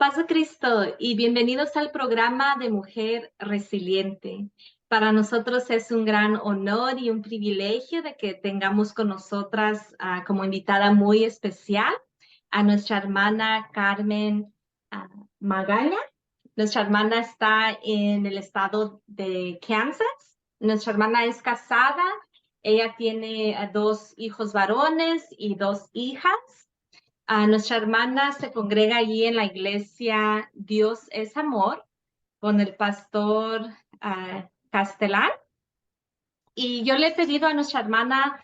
Paz de Cristo y bienvenidos al programa de Mujer Resiliente. Para nosotros es un gran honor y un privilegio de que tengamos con nosotras como invitada muy especial a nuestra hermana Carmen ah, Magaña. Nuestra hermana está en el estado de Kansas. Nuestra hermana es casada. Ella tiene dos hijos varones y dos hijas. Nuestra hermana se congrega allí en la iglesia Dios es Amor con el pastor Castelán. Y yo le he pedido a nuestra hermana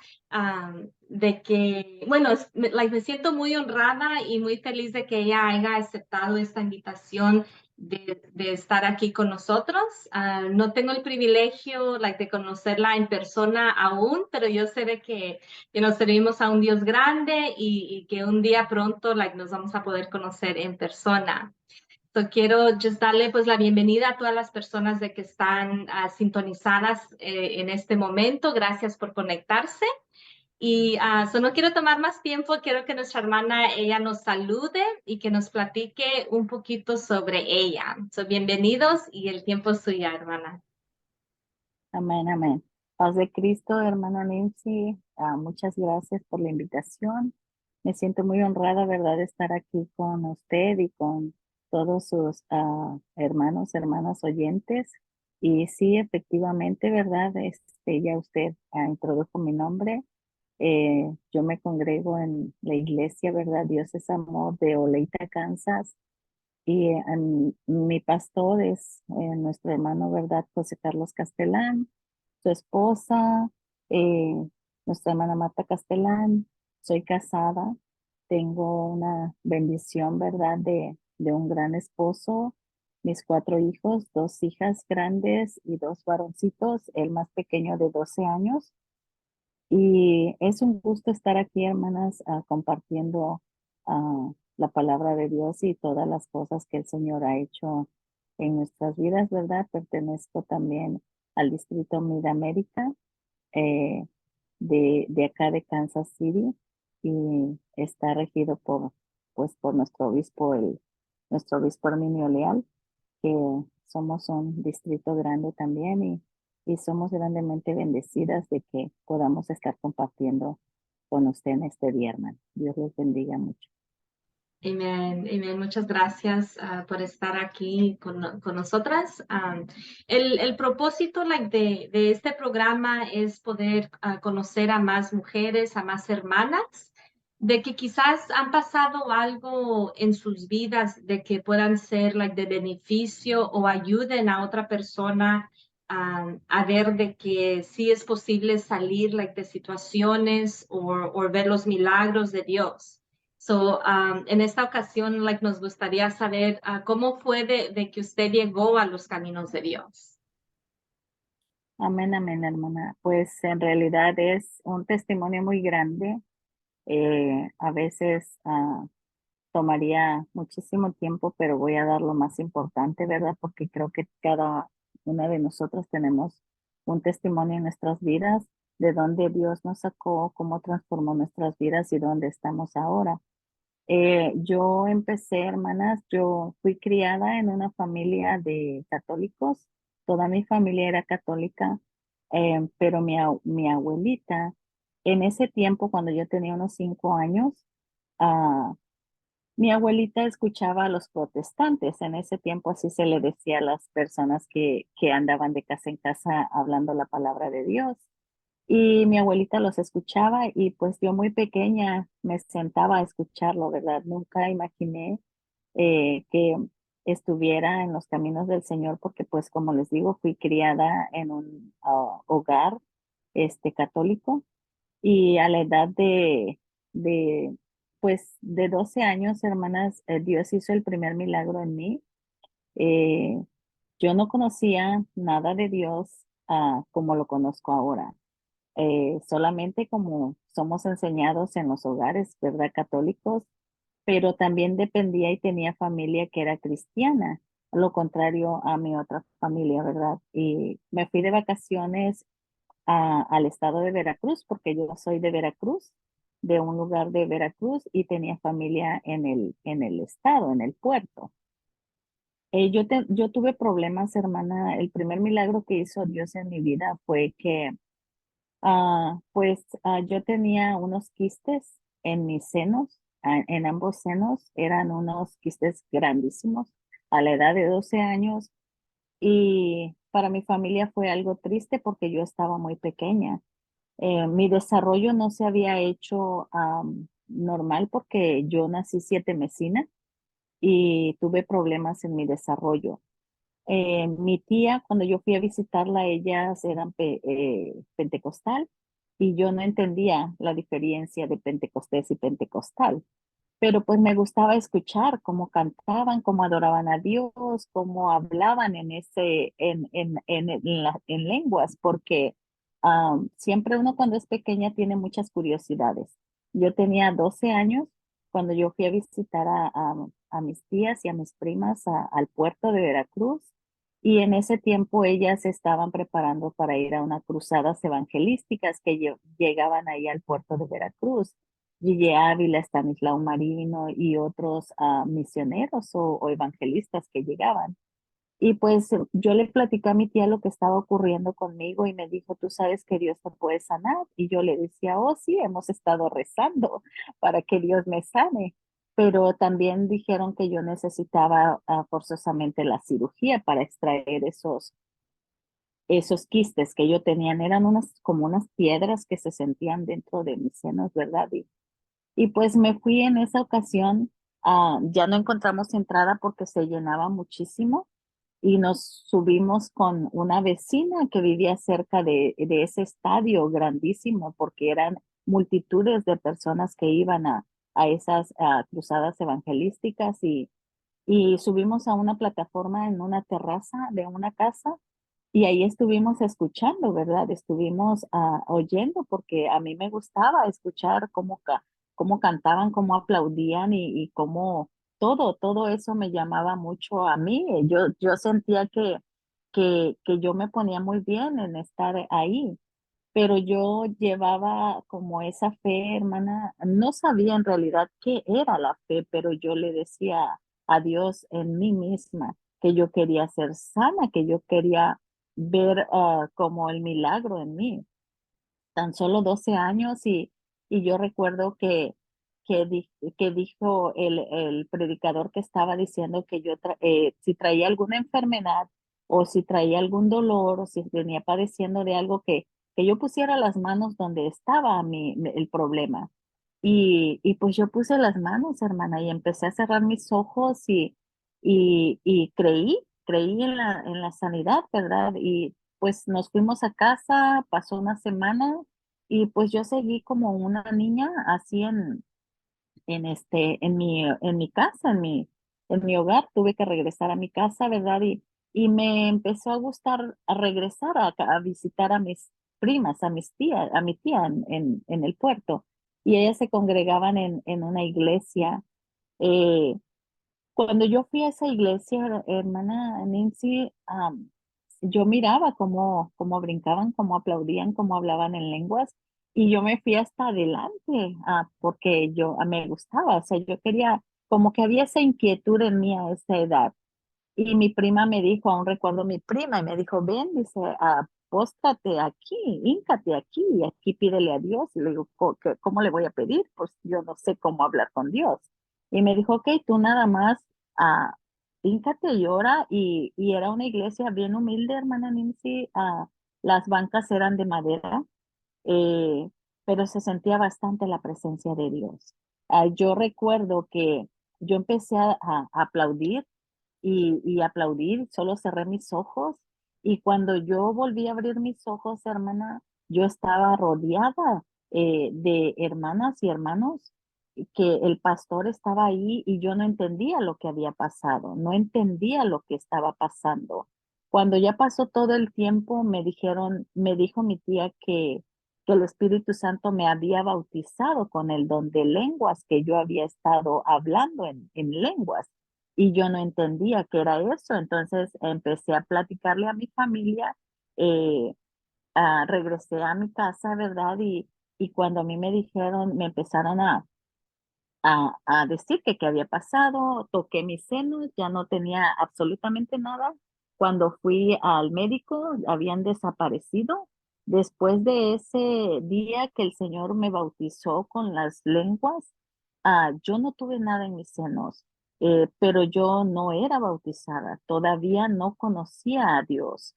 de que, bueno, me siento muy honrada y muy feliz de que ella haya aceptado esta invitación de estar aquí con nosotros. No tengo el privilegio de conocerla en persona aún, pero yo sé de que nos servimos a un Dios grande y que un día pronto nos vamos a poder conocer en persona. So, quiero just darle pues la bienvenida a todas las personas de que están sintonizadas en este momento. Gracias por conectarse. Y no quiero tomar más tiempo, quiero que nuestra hermana, ella nos salude y que nos platique un poquito sobre ella. So, bienvenidos y el tiempo es suya, hermana. Amén, amén. Paz de Cristo, hermana Nancy, muchas gracias por la invitación. Me siento muy honrada, ¿verdad?, de estar aquí con usted y con todos sus hermanas oyentes. Y sí, efectivamente, ¿verdad? Ya usted introdujo mi nombre. Yo me congrego en la iglesia, ¿verdad? Dios es Amor de Oleita, Kansas. Y mi pastor es nuestro hermano, ¿verdad? José Carlos Castelán, su esposa, eh, nuestra hermana Marta Castelán. Soy casada, tengo una bendición, ¿verdad? De un gran esposo, mis 4 hijos, 2 hijas grandes y 2 varoncitos, el más pequeño de 12 años. Y es un gusto estar aquí, hermanas, compartiendo la palabra de Dios y todas las cosas que el Señor ha hecho en nuestras vidas, ¿verdad? Pertenezco también al Distrito Mid-América, eh, de acá de Kansas City, y está regido por nuestro obispo Herminio Leal, que somos un distrito grande también, y somos grandemente bendecidas de que podamos estar compartiendo con usted en este día, hermano. Dios les bendiga mucho. Amén, amén. Muchas gracias por estar aquí con nosotras. El propósito de este programa es poder conocer a más mujeres, a más hermanas, de que quizás han pasado algo en sus vidas, de que puedan ser de beneficio o ayuden a otra persona a ver de que sí es posible salir de situaciones o ver los milagros de Dios. So, en esta ocasión, nos gustaría saber cómo fue de que usted llegó a los caminos de Dios. Amén, amén, hermana. Pues en realidad es un testimonio muy grande. A veces tomaría muchísimo tiempo, pero voy a dar lo más importante, ¿verdad? Porque creo que cada una de nosotros tenemos un testimonio en nuestras vidas de dónde Dios nos sacó, cómo transformó nuestras vidas y dónde estamos ahora. Yo empecé, hermanas, yo fui criada en una familia de católicos. Toda mi familia era católica, pero mi abuelita, en ese tiempo, cuando yo tenía unos 5 años, ah, mi abuelita escuchaba a los protestantes. En ese tiempo así se le decía a las personas que andaban de casa en casa hablando la palabra de Dios. Y mi abuelita los escuchaba y pues yo muy pequeña me sentaba a escucharlo, ¿verdad? Nunca imaginé que estuviera en los caminos del Señor porque pues como les digo, fui criada en un hogar católico, y a la edad de de 12 años, hermanas, Dios hizo el primer milagro en mí. Eh, yo no conocía nada de Dios como lo conozco ahora, solamente como somos enseñados en los hogares, ¿verdad? Católicos, pero también dependía y tenía familia que era cristiana, lo contrario a mi otra familia, ¿verdad? Y me fui de vacaciones al estado de Veracruz, porque yo soy de Veracruz, de un lugar de Veracruz, y tenía familia en el estado, en el puerto. Yo tuve problemas, hermana. El primer milagro que hizo Dios en mi vida fue que, yo tenía unos quistes en mis senos, en ambos senos, eran unos quistes grandísimos a la edad de 12 años y para mi familia fue algo triste porque yo estaba muy pequeña. Mi desarrollo no se había hecho normal porque yo nací 7 mesina y tuve problemas en mi desarrollo. Mi tía, cuando yo fui a visitarla, ellas eran pentecostal y yo no entendía la diferencia de pentecostés y pentecostal, pero pues me gustaba escuchar cómo cantaban, cómo adoraban a Dios, cómo hablaban en lenguas, porque siempre uno cuando es pequeña tiene muchas curiosidades. Yo tenía 12 años cuando yo fui a visitar a mis tías y a mis primas al puerto de Veracruz, y en ese tiempo ellas estaban preparando para ir a unas cruzadas evangelísticas que llegaban ahí al puerto de Veracruz. Gigi Ávila, Estanislao Marino y otros misioneros o evangelistas que llegaban. Y pues yo le platicé a mi tía lo que estaba ocurriendo conmigo y me dijo, tú sabes que Dios te puede sanar. Y yo le decía, oh sí, hemos estado rezando para que Dios me sane. Pero también dijeron que yo necesitaba forzosamente la cirugía para extraer esos quistes que yo tenían. Eran como unas piedras que se sentían dentro de mis senos, ¿verdad? Y pues me fui en esa ocasión, ya no encontramos entrada porque se llenaba muchísimo y nos subimos con una vecina que vivía cerca de ese estadio grandísimo porque eran multitudes de personas que iban a esas cruzadas evangelísticas y subimos a una plataforma en una terraza de una casa y ahí estuvimos escuchando, ¿verdad? Estuvimos oyendo porque a mí me gustaba escuchar cómo cantaban, cómo aplaudían y cómo todo eso me llamaba mucho a mí. Yo sentía que yo me ponía muy bien en estar ahí, pero yo llevaba como esa fe, hermana. No sabía en realidad qué era la fe, pero yo le decía a Dios en mí misma que yo quería ser sana, que yo quería ver como el milagro en mí. Tan solo 12 años y yo recuerdo que dijo el predicador que estaba diciendo que si traía alguna enfermedad o si traía algún dolor o si venía padeciendo de algo que yo pusiera las manos donde estaba el problema. Y pues yo puse las manos, hermana, y empecé a cerrar mis ojos y creí en la sanidad, ¿verdad? Y pues nos fuimos a casa, pasó una semana y pues yo seguí como una niña así en mi casa, en mi hogar. Tuve que regresar a mi casa, ¿verdad? Y me empezó a gustar a regresar a visitar a mis primas, a mis tías, a mi tía en el puerto. Y ellas se congregaban en una iglesia. eh, Cuando yo fui a esa iglesia, hermana Nancy, yo miraba cómo brincaban, cómo aplaudían, cómo hablaban en lenguas, y yo me fui hasta adelante, porque me gustaba, o sea, yo quería, como que había esa inquietud en mí a esa edad. Y mi prima me dijo, aún recuerdo mi prima, y me dijo, ven, dice, póstrate aquí, híncate aquí, y aquí pídele a Dios. Y le digo, ¿cómo le voy a pedir? Pues yo no sé cómo hablar con Dios. Y me dijo, ok, tú nada más, ah, híncate y ora, y era una iglesia bien humilde, hermana Nancy. Las bancas eran de madera, eh, pero se sentía bastante la presencia de Dios. Yo recuerdo que yo empecé a aplaudir y aplaudir, solo cerré mis ojos y cuando yo volví a abrir mis ojos, hermana, yo estaba rodeada de hermanas y hermanos que el pastor estaba ahí y yo no entendía lo que había pasado, no entendía lo que estaba pasando. Cuando ya pasó todo el tiempo, me dijo mi tía que el Espíritu Santo me había bautizado con el don de lenguas, que yo había estado hablando en lenguas y yo no entendía qué era eso. Entonces empecé a platicarle a mi familia, eh, regresé a mi casa, ¿verdad? Y cuando a mí me dijeron, me empezaron a decir que qué había pasado, toqué mis senos, ya no tenía absolutamente nada. Cuando fui al médico, habían desaparecido. Después de ese día que el Señor me bautizó con las lenguas, yo no tuve nada en mis senos, pero yo no era bautizada, todavía no conocía a Dios.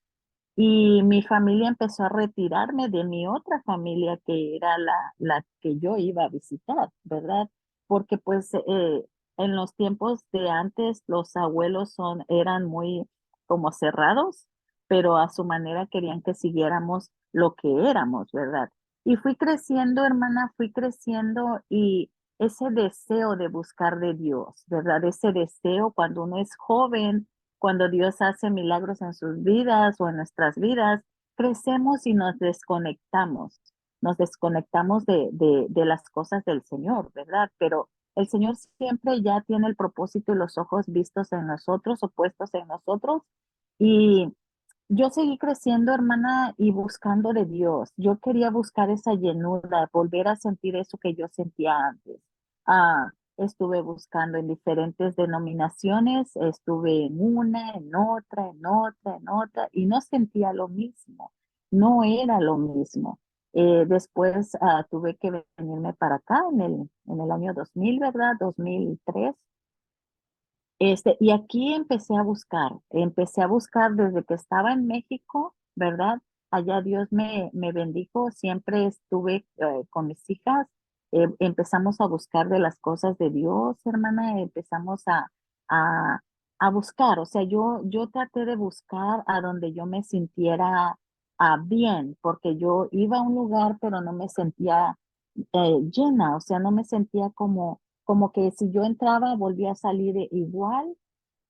Y mi familia empezó a retirarme de mi otra familia que era la que yo iba a visitar, ¿verdad? Porque pues en los tiempos de antes los abuelos eran muy como cerrados, pero a su manera querían que siguiéramos lo que éramos, ¿verdad? Y fui creciendo, hermana, fui creciendo y ese deseo de buscar de Dios, ¿verdad? Ese deseo cuando uno es joven, cuando Dios hace milagros en sus vidas o en nuestras vidas, crecemos y nos desconectamos de las cosas del Señor, ¿verdad? Pero el Señor siempre ya tiene el propósito y los ojos vistos en nosotros o puestos en nosotros. Y yo seguí creciendo, hermana, y buscando de Dios. Yo quería buscar esa llenura, volver a sentir eso que yo sentía antes. Estuve buscando en diferentes denominaciones, estuve en una, en otra, en otra, en otra, y no sentía lo mismo, no era lo mismo. Después tuve que venirme para acá en el año 2000, ¿verdad? 2003. Y aquí empecé a buscar desde que estaba en México, ¿verdad? Allá Dios me bendijo, siempre estuve con mis hijas, empezamos a buscar de las cosas de Dios, hermana, empezamos a, a buscar, o sea, yo traté de buscar a donde yo me sintiera bien, porque yo iba a un lugar, pero no me sentía llena, o sea, no me sentía como que si yo entraba volvía a salir igual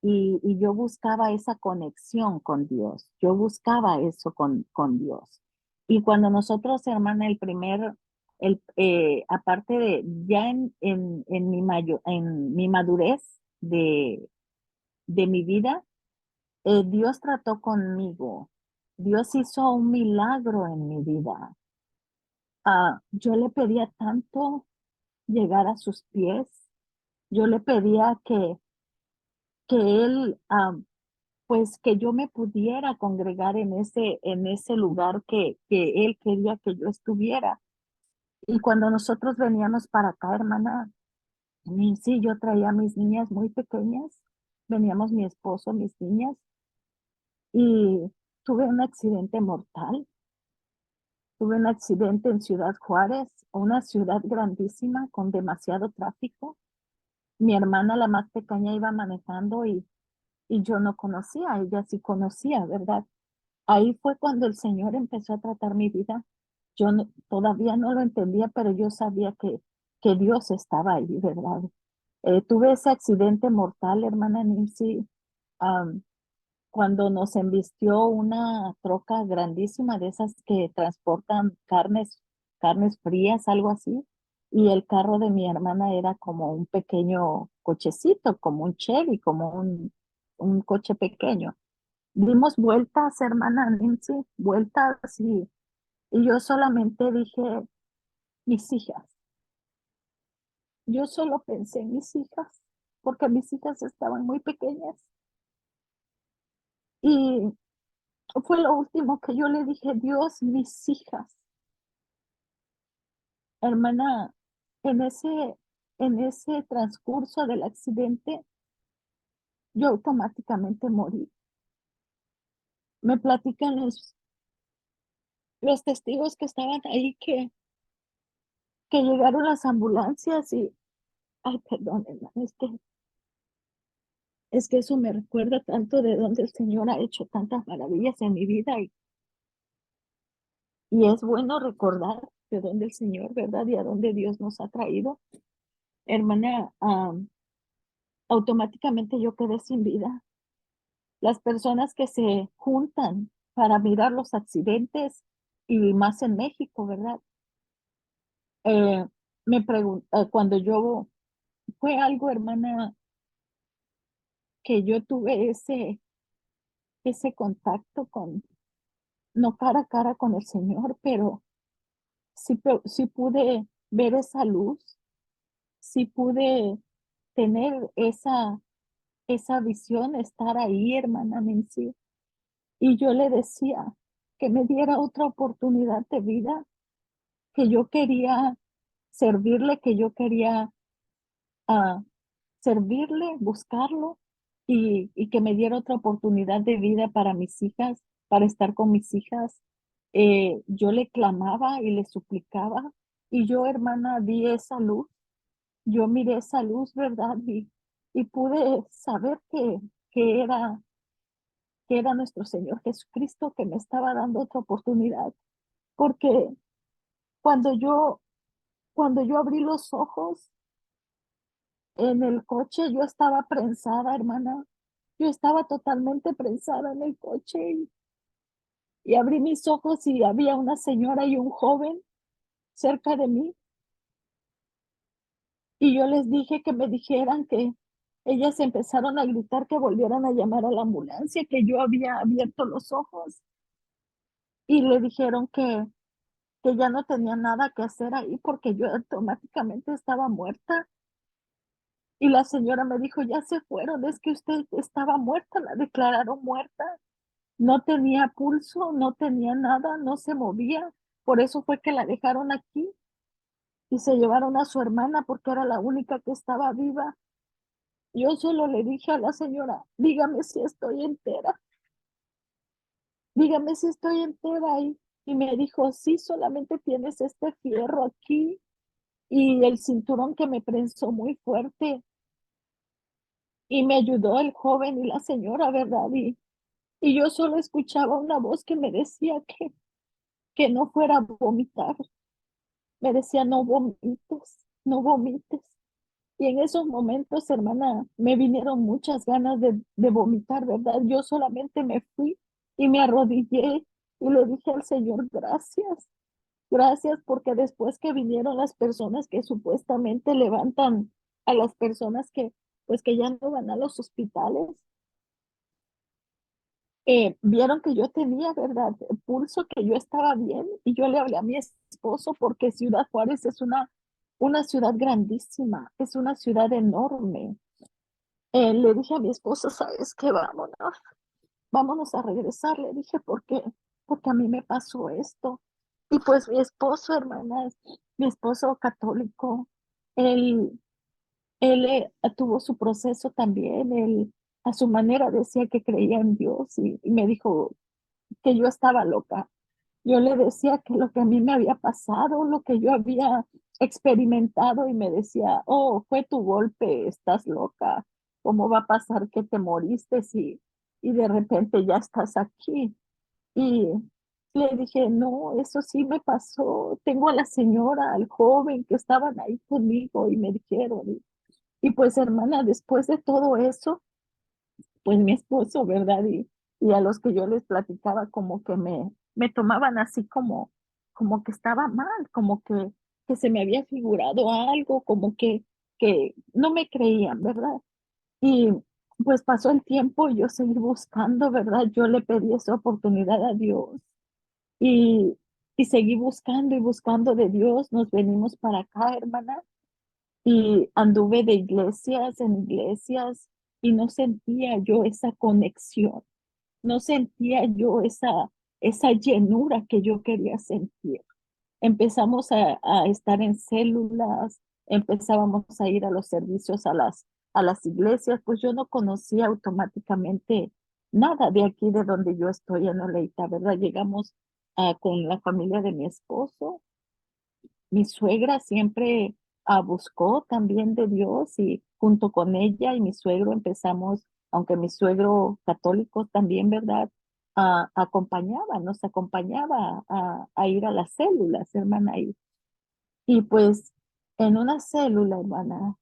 y yo buscaba esa conexión con Dios, yo buscaba eso con Dios. Y cuando nosotros, hermana, aparte de ya en mi madurez de mi vida, Dios trató conmigo, Dios hizo un milagro en mi vida. Yo le pedía tanto llegar a sus pies, yo le pedía que él, pues que yo me pudiera congregar en ese lugar que él quería que yo estuviera. Y cuando nosotros veníamos para acá, hermana, sí, yo traía a mis niñas muy pequeñas, veníamos mi esposo, mis niñas, y tuve un accidente mortal. Tuve un accidente en Ciudad Juárez, una ciudad grandísima con demasiado tráfico. Mi hermana, la más pequeña, iba manejando y yo no conocía, ella sí conocía, ¿verdad? Ahí fue cuando el Señor empezó a tratar mi vida. Todavía no lo entendía, pero yo sabía que Dios estaba ahí, ¿verdad? Tuve ese accidente mortal, hermana Nancy, am, cuando nos embistió una troca grandísima de esas que transportan carnes frías, algo así, y el carro de mi hermana era como un pequeño cochecito, como un Chevy, como un coche pequeño. Dimos vueltas, hermana Nancy, vueltas y yo solamente dije, mis hijas. Yo solo pensé en mis hijas, porque mis hijas estaban muy pequeñas. Y fue lo último que yo le dije, Dios, mis hijas. Hermana, en ese transcurso del accidente, yo automáticamente morí. Me platican los testigos que estaban ahí que llegaron las ambulancias ay, perdón, hermana, es que eso me recuerda tanto de donde el Señor ha hecho tantas maravillas en mi vida y es bueno recordar de dónde el Señor, ¿verdad? Y a dónde Dios nos ha traído. Hermana, automáticamente yo quedé sin vida. Las personas que se juntan para mirar los accidentes y más en México, ¿verdad? Eh, me preguntan, cuando fue algo, hermana, que yo tuve ese contacto no cara a cara con el Señor, pero sí pude ver esa luz, sí pude tener esa visión, estar ahí, hermana Nancy. Y yo le decía que me diera otra oportunidad de vida, que yo quería servirle, que yo quería ah, servirle, buscarlo y que me diera otra oportunidad de vida para mis hijas, para estar con mis hijas. Yo le clamaba y le suplicaba y yo, hermana, vi esa luz, yo miré esa luz, ¿verdad? Y pude saber que era nuestro Señor Jesucristo que me estaba dando otra oportunidad, porque cuando yo, cuando yo abrí los ojos en el coche, yo estaba prensada, hermana. Yo estaba totalmente prensada en el coche y abrí mis ojos y había una señora y un joven cerca de mí y yo les dije que me dijeran que ellas empezaron a gritar que volvieran a llamar a la ambulancia, que yo había abierto los ojos y le dijeron que ya no tenía nada que hacer ahí porque yo automáticamente estaba muerta. Y la señora me dijo, ya se fueron, es que usted estaba muerta, la declararon muerta. No tenía pulso, no tenía nada, no se movía. Por eso fue que la dejaron aquí y se llevaron a su hermana porque era la única que estaba viva. Yo solo le dije a la señora, dígame si estoy entera, dígame si estoy entera. Y me dijo, sí, solamente tienes este fierro aquí y el cinturón que me prensó muy fuerte. Y me ayudó el joven y la señora, ¿verdad? Y yo solo escuchaba una voz que me decía que no fuera a vomitar. Me decía, no vomites, no vomites. Y en esos momentos, hermana, me vinieron muchas ganas de vomitar, ¿verdad? Yo solamente me fui y me arrodillé y le dije al Señor, gracias, gracias, porque después que vinieron las personas que supuestamente levantan a las personas pues que ya no van a los hospitales, vieron que yo tenía, ¿verdad? Pulso, que yo estaba bien y yo le hablé a mi esposo porque Ciudad Juárez es una ciudad grandísima, es una ciudad enorme. Le dije a mi esposo, ¿sabes qué? Vámonos a regresar, le dije, porque a mí me pasó esto. Y pues mi esposo, hermanas, mi esposo católico, él, él tuvo su proceso también, él a su manera decía que creía en Dios y me dijo que yo estaba loca. Yo le decía que lo que a mí me había pasado, lo que yo había experimentado y me decía, oh, fue tu golpe, estás loca, ¿cómo va a pasar que te moriste y de repente ya estás aquí? Y le dije, no, eso sí me pasó, tengo a la señora, al joven que estaban ahí conmigo y me dijeron, y pues hermana, después de todo eso, pues mi esposo, ¿verdad? Y a los que yo les platicaba como que me tomaban así como que estaba mal, como que se me había figurado algo, como que no me creían, ¿verdad? Y pues pasó el tiempo y yo seguí buscando, ¿verdad? Yo le pedí esa oportunidad a Dios y, y seguí buscando y buscando de Dios. Nos venimos para acá, hermana, y anduve de iglesias en iglesias y no sentía yo esa conexión, no sentía yo esa llenura que yo quería sentir. Empezamos a estar en células, empezábamos a ir a los servicios a las iglesias, pues yo no conocía automáticamente nada de aquí de donde yo estoy en Oleita, ¿verdad? Llegamos con la familia de mi esposo. Mi suegra siempre buscó también de Dios y junto con ella y mi suegro empezamos, aunque mi suegro católico también, ¿verdad? Nos acompañaba a ir a las células, hermana. Y pues en una célula, hermana,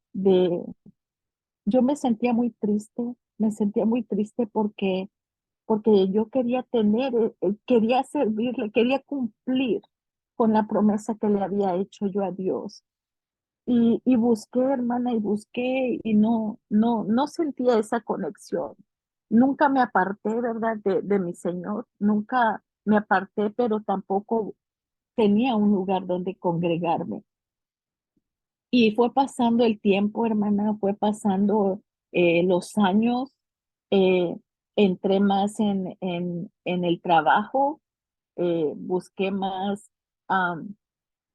yo me sentía muy triste, me sentía muy triste porque yo quería quería servirle, quería cumplir con la promesa que le había hecho yo a Dios. Y busqué, hermana, y busqué y no sentía esa conexión. Nunca me aparté, ¿verdad? De mi Señor, nunca me aparté, pero tampoco tenía un lugar donde congregarme. Y fue pasando el tiempo, hermana, fue pasando los años, eh, entré más en el trabajo, busqué más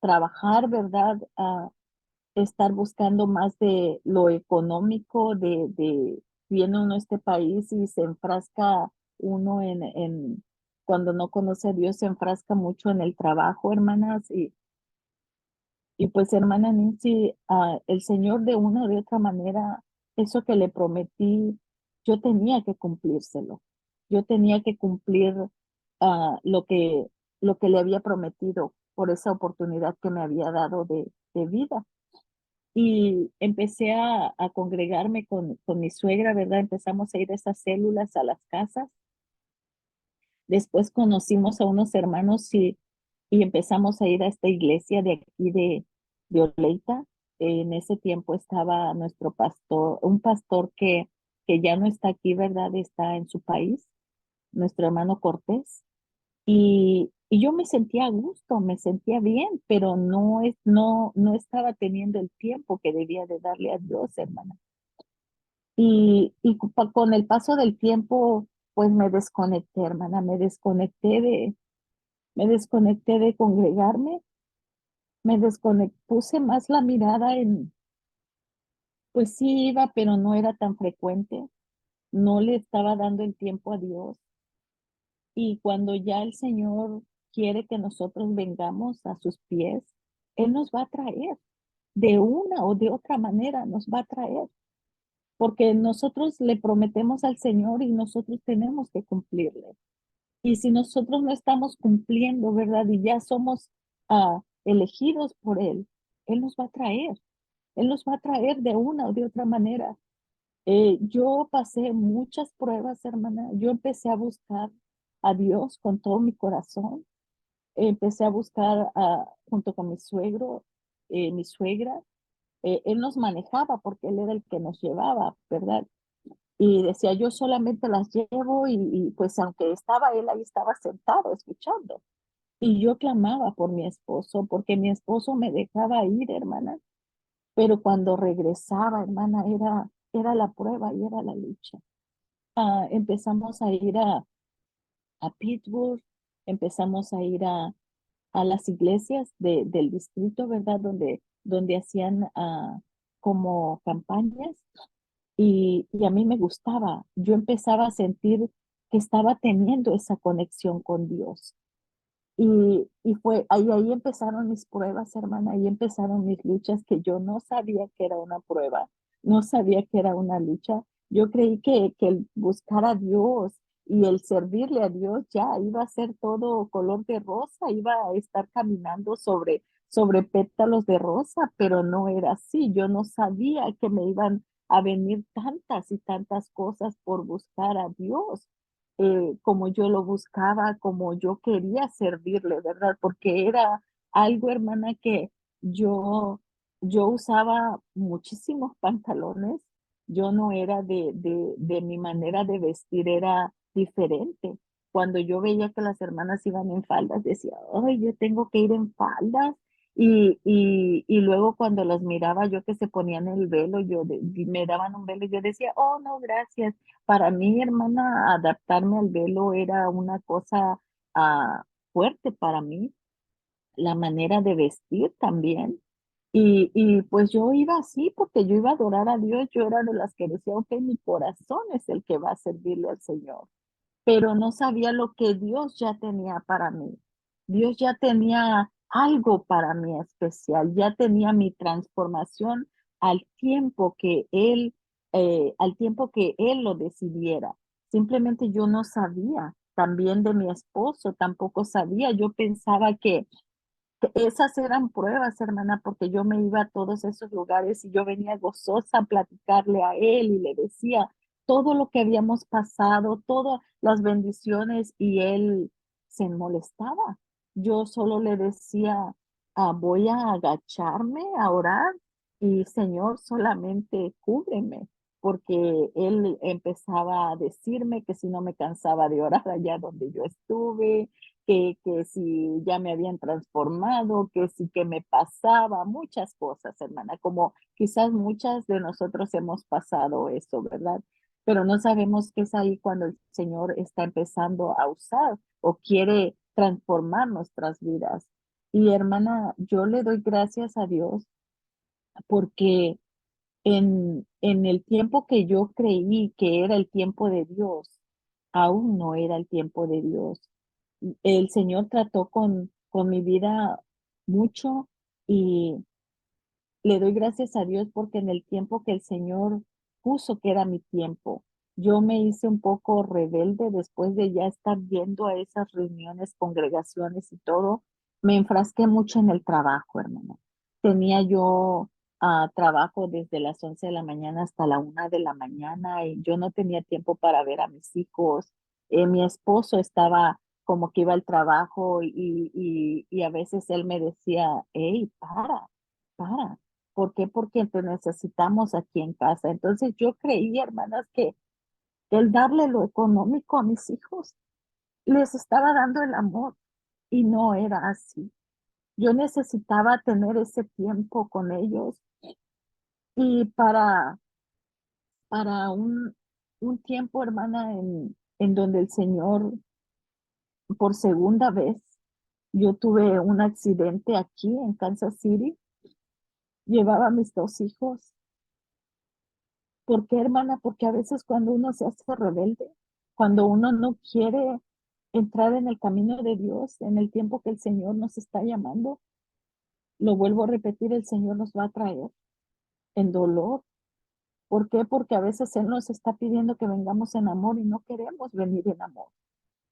trabajar, ¿verdad? Estar buscando más de lo económico, viene uno a este país y se enfrasca uno cuando no conoce a Dios, se enfrasca mucho en el trabajo, hermanas, y pues, hermana Nancy, el Señor de una o de otra manera, eso que le prometí, yo tenía que cumplírselo. Yo tenía que cumplir lo lo que le había prometido por esa oportunidad que me había dado de vida. Y empecé a congregarme con mi suegra, ¿verdad? Empezamos a ir a esas células, a las casas. Después conocimos a unos hermanos y empezamos a ir a esta iglesia de aquí de Oleita. En ese tiempo estaba nuestro pastor, un pastor que ya no está aquí, ¿verdad? Está en su país, nuestro hermano Cortés. Y yo me sentía a gusto, me sentía bien, pero no estaba teniendo el tiempo que debía de darle a Dios, hermana. Con el paso del tiempo, pues me desconecté, hermana, me desconecté de congregarme, puse más la mirada pues sí iba, pero no era tan frecuente, no le estaba dando el tiempo a Dios. Y cuando ya el Señor quiere que nosotros vengamos a sus pies, Él nos va a traer, de una o de otra manera nos va a traer, porque nosotros le prometemos al Señor y nosotros tenemos que cumplirle. Y si nosotros no estamos cumpliendo, ¿verdad? Y ya somos elegidos por Él, Él nos va a traer. Él nos va a traer de una o de otra manera. Yo pasé muchas pruebas, hermana. Yo empecé a buscar a Dios con todo mi corazón. Empecé a buscar junto con mi suegro, mi suegra. Él nos manejaba porque él era el que nos llevaba, ¿verdad? Y decía, yo solamente las llevo pues aunque estaba él ahí, estaba sentado escuchando. Y yo clamaba por mi esposo, porque mi esposo me dejaba ir, hermana. Pero cuando regresaba, hermana, era la prueba y era la lucha. Empezamos a ir a Pittsburgh, empezamos a ir a las iglesias del distrito, ¿verdad? Donde hacían como campañas y a mí me gustaba. Yo empezaba a sentir que estaba teniendo esa conexión con Dios. Ahí empezaron mis pruebas, hermana, ahí empezaron mis luchas que yo no sabía que era una prueba, no sabía que era una lucha. Yo creí que el buscar a Dios y el servirle a Dios ya iba a ser todo color de rosa, iba a estar caminando sobre pétalos de rosa, pero no era así. Yo no sabía que me iban a venir tantas y tantas cosas por buscar a Dios como yo lo buscaba, como yo quería servirle, ¿verdad? Porque era algo, hermana, que yo, yo usaba muchísimos pantalones, yo no era de mi manera de vestir, era diferente. Cuando yo veía que las hermanas iban en faldas, decía, ay, yo tengo que ir en faldas. Y luego cuando las miraba yo que se ponían el velo, me daban un velo, yo decía, oh, no, gracias. Para mí, hermana, adaptarme al velo era una cosa fuerte para mí, la manera de vestir también. Y pues yo iba así porque yo iba a adorar a Dios, yo era de las que decía, ok, mi corazón es el que va a servirle al Señor, pero no sabía lo que Dios ya tenía para mí. Dios ya tenía algo para mí especial, ya tenía mi transformación al tiempo que Él lo decidiera. Simplemente yo no sabía. También de mi esposo tampoco sabía. Yo pensaba que esas eran pruebas, hermana, porque yo me iba a todos esos lugares y yo venía gozosa a platicarle a él y le decía todo lo que habíamos pasado, todas las bendiciones y él se molestaba. Yo solo le decía, voy a agacharme a orar y Señor, solamente cúbreme, porque él empezaba a decirme que si no me cansaba de orar allá donde yo estuve, que si ya me habían transformado, que si que me pasaba, muchas cosas, hermana, como quizás muchas de nosotros hemos pasado eso, ¿verdad? Pero no sabemos qué es ahí cuando el Señor está empezando a usar o quiere transformar nuestras vidas. Y hermana, yo le doy gracias a Dios porque en el tiempo que yo creí que era el tiempo de Dios, aún no era el tiempo de Dios. El Señor trató con mi vida mucho y le doy gracias a Dios porque en el tiempo que el Señor puso que era mi tiempo, yo me hice un poco rebelde después de ya estar yendo a esas reuniones, congregaciones y todo. Me enfrasqué mucho en el trabajo, hermano. Tenía yo trabajo desde las 11 de la mañana hasta la 1 de la mañana y yo no tenía tiempo para ver a mis hijos. Mi esposo estaba como que iba al trabajo y a veces él me decía, hey, para. ¿Por qué? Porque te necesitamos aquí en casa. Entonces yo creí, hermanas, que el darle lo económico a mis hijos les estaba dando el amor y no era así. Yo necesitaba tener ese tiempo con ellos y para un tiempo, hermana, en donde el Señor, por segunda vez, yo tuve un accidente aquí en Kansas City, llevaba a mis dos hijos. ¿Por qué, hermana? Porque a veces cuando uno se hace rebelde, cuando uno no quiere entrar en el camino de Dios, en el tiempo que el Señor nos está llamando, lo vuelvo a repetir, el Señor nos va a traer en dolor. ¿Por qué? Porque a veces Él nos está pidiendo que vengamos en amor y no queremos venir en amor.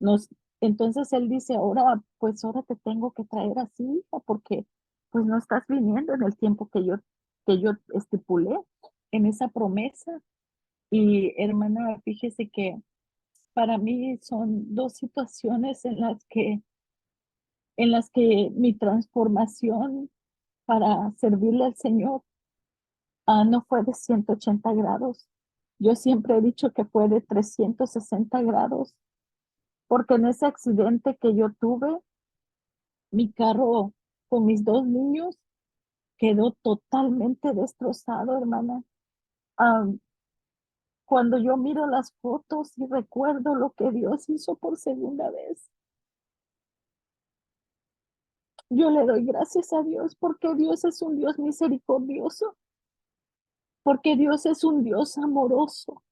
Nos, entonces Él dice, ahora, pues ahora te tengo que traer así, hija, porque pues no estás viniendo en el tiempo que yo estipulé en esa promesa. Y hermana, fíjese que para mí son dos situaciones en las que mi transformación para servirle al Señor no fue de 180 grados. Yo siempre he dicho que fue de 360 grados, porque en ese accidente que yo tuve, mi carro con mis dos niños quedó totalmente destrozado, hermana. Ah, Cuando yo miro las fotos y recuerdo lo que Dios hizo por segunda vez, yo le doy gracias a Dios porque Dios es un Dios misericordioso, porque Dios es un Dios amoroso,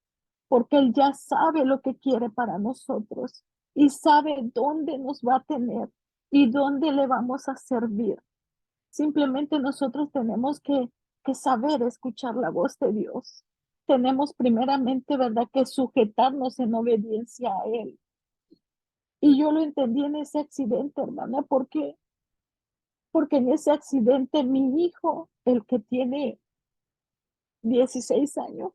porque Él ya sabe lo que quiere para nosotros y sabe dónde nos va a tener y dónde le vamos a servir. Simplemente nosotros tenemos que saber escuchar la voz de Dios. Tenemos primeramente, ¿verdad?, que sujetarnos en obediencia a Él. Y yo lo entendí en ese accidente, hermana, porque en ese accidente mi hijo, el que tiene 16 años,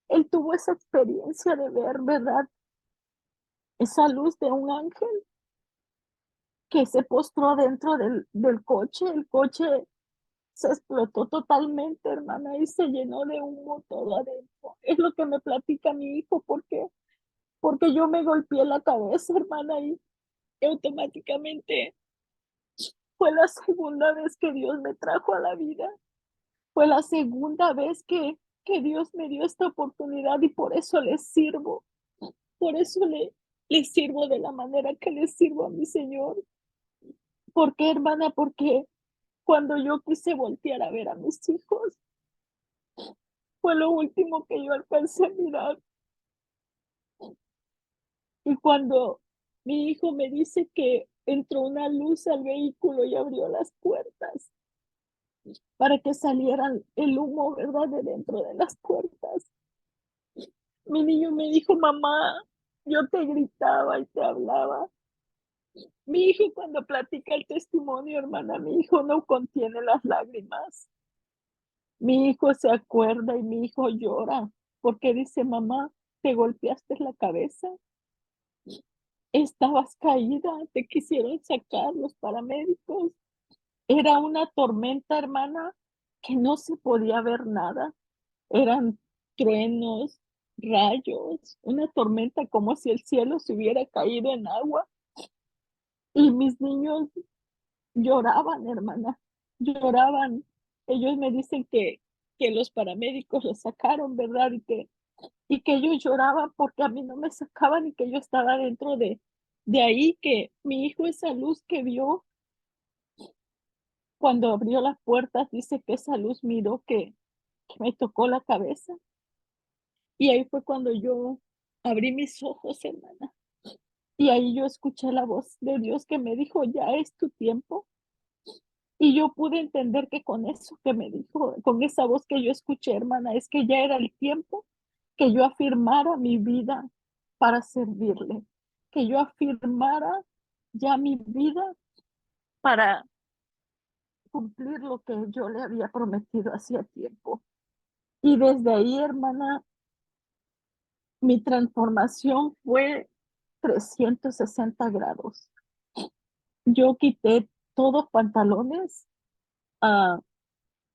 él tuvo esa experiencia de ver, ¿verdad? Esa luz de un ángel que se postró dentro del coche. El coche se explotó totalmente, hermana, y se llenó de humo todo adentro. Es lo que me platica mi hijo, porque yo me golpeé la cabeza, hermana, y automáticamente fue la segunda vez que Dios me trajo a la vida. Fue la segunda vez que Dios me dio esta oportunidad y por eso le sirvo. Por eso le sirvo de la manera que le sirvo a mi Señor. ¿Por qué, hermana? Porque cuando yo quise voltear a ver a mis hijos, fue lo último que yo alcancé a mirar. Y cuando mi hijo me dice que entró una luz al vehículo y abrió las puertas para que salieran el humo, ¿verdad?, de dentro de las puertas. Mi niño me dijo, mamá, yo te gritaba y te hablaba. Mi hijo cuando platica el testimonio, hermana, mi hijo no contiene las lágrimas. Mi hijo se acuerda y mi hijo llora porque dice, mamá, te golpeaste la cabeza, estabas caída, te quisieron sacar los paramédicos. Era una tormenta, hermana, que no se podía ver nada. Eran truenos, rayos, una tormenta como si el cielo se hubiera caído en agua. Y mis niños lloraban, hermana, lloraban. Ellos me dicen que los paramédicos los sacaron, ¿verdad? Y que ellos lloraban porque a mí no me sacaban y que yo estaba dentro de ahí, que mi hijo, esa luz que vio cuando abrió las puertas, dice que esa luz miró que me tocó la cabeza. Y ahí fue cuando yo abrí mis ojos, hermana. Y ahí yo escuché la voz de Dios que me dijo, ya es tu tiempo. Y yo pude entender que con eso que me dijo, con esa voz que yo escuché, hermana, es que ya era el tiempo que yo afirmara mi vida para servirle, que yo afirmara ya mi vida para cumplir lo que yo le había prometido hacía tiempo. Y desde ahí, hermana, mi transformación fue 360 grados. Yo quité todos pantalones. ah,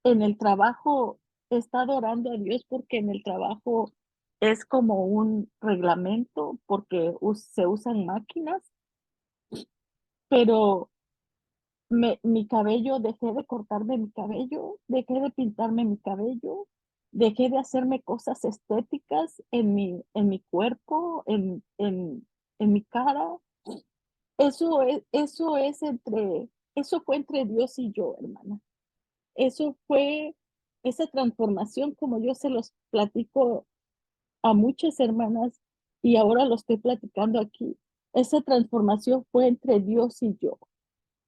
en el trabajo he estado orando a Dios porque en el trabajo es como un reglamento porque se usan máquinas, pero mi cabello, dejé de cortarme mi cabello, dejé de pintarme mi cabello, dejé de hacerme cosas estéticas en mi cuerpo, en mi cara. Eso fue entre Dios y yo, hermana. Eso fue esa transformación, como yo se los platico a muchas hermanas y ahora lo estoy platicando aquí. Esa transformación fue entre Dios y yo,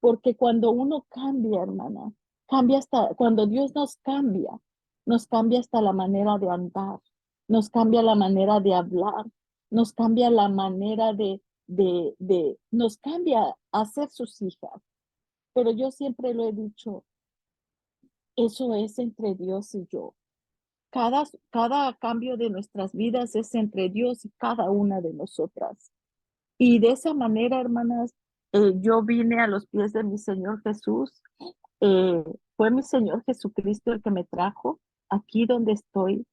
porque cuando uno cambia, hermana, cambia hasta, cuando Dios nos cambia hasta la manera de andar, nos cambia la manera de hablar, nos cambia la manera nos cambia a ser sus hijas. Pero yo siempre lo he dicho, eso es entre Dios y yo. Cada cambio de nuestras vidas es entre Dios y cada una de nosotras. Y de esa manera, hermanas, yo vine a los pies de mi Señor Jesús. Eh, Fue mi Señor Jesucristo el que me trajo aquí donde estoy.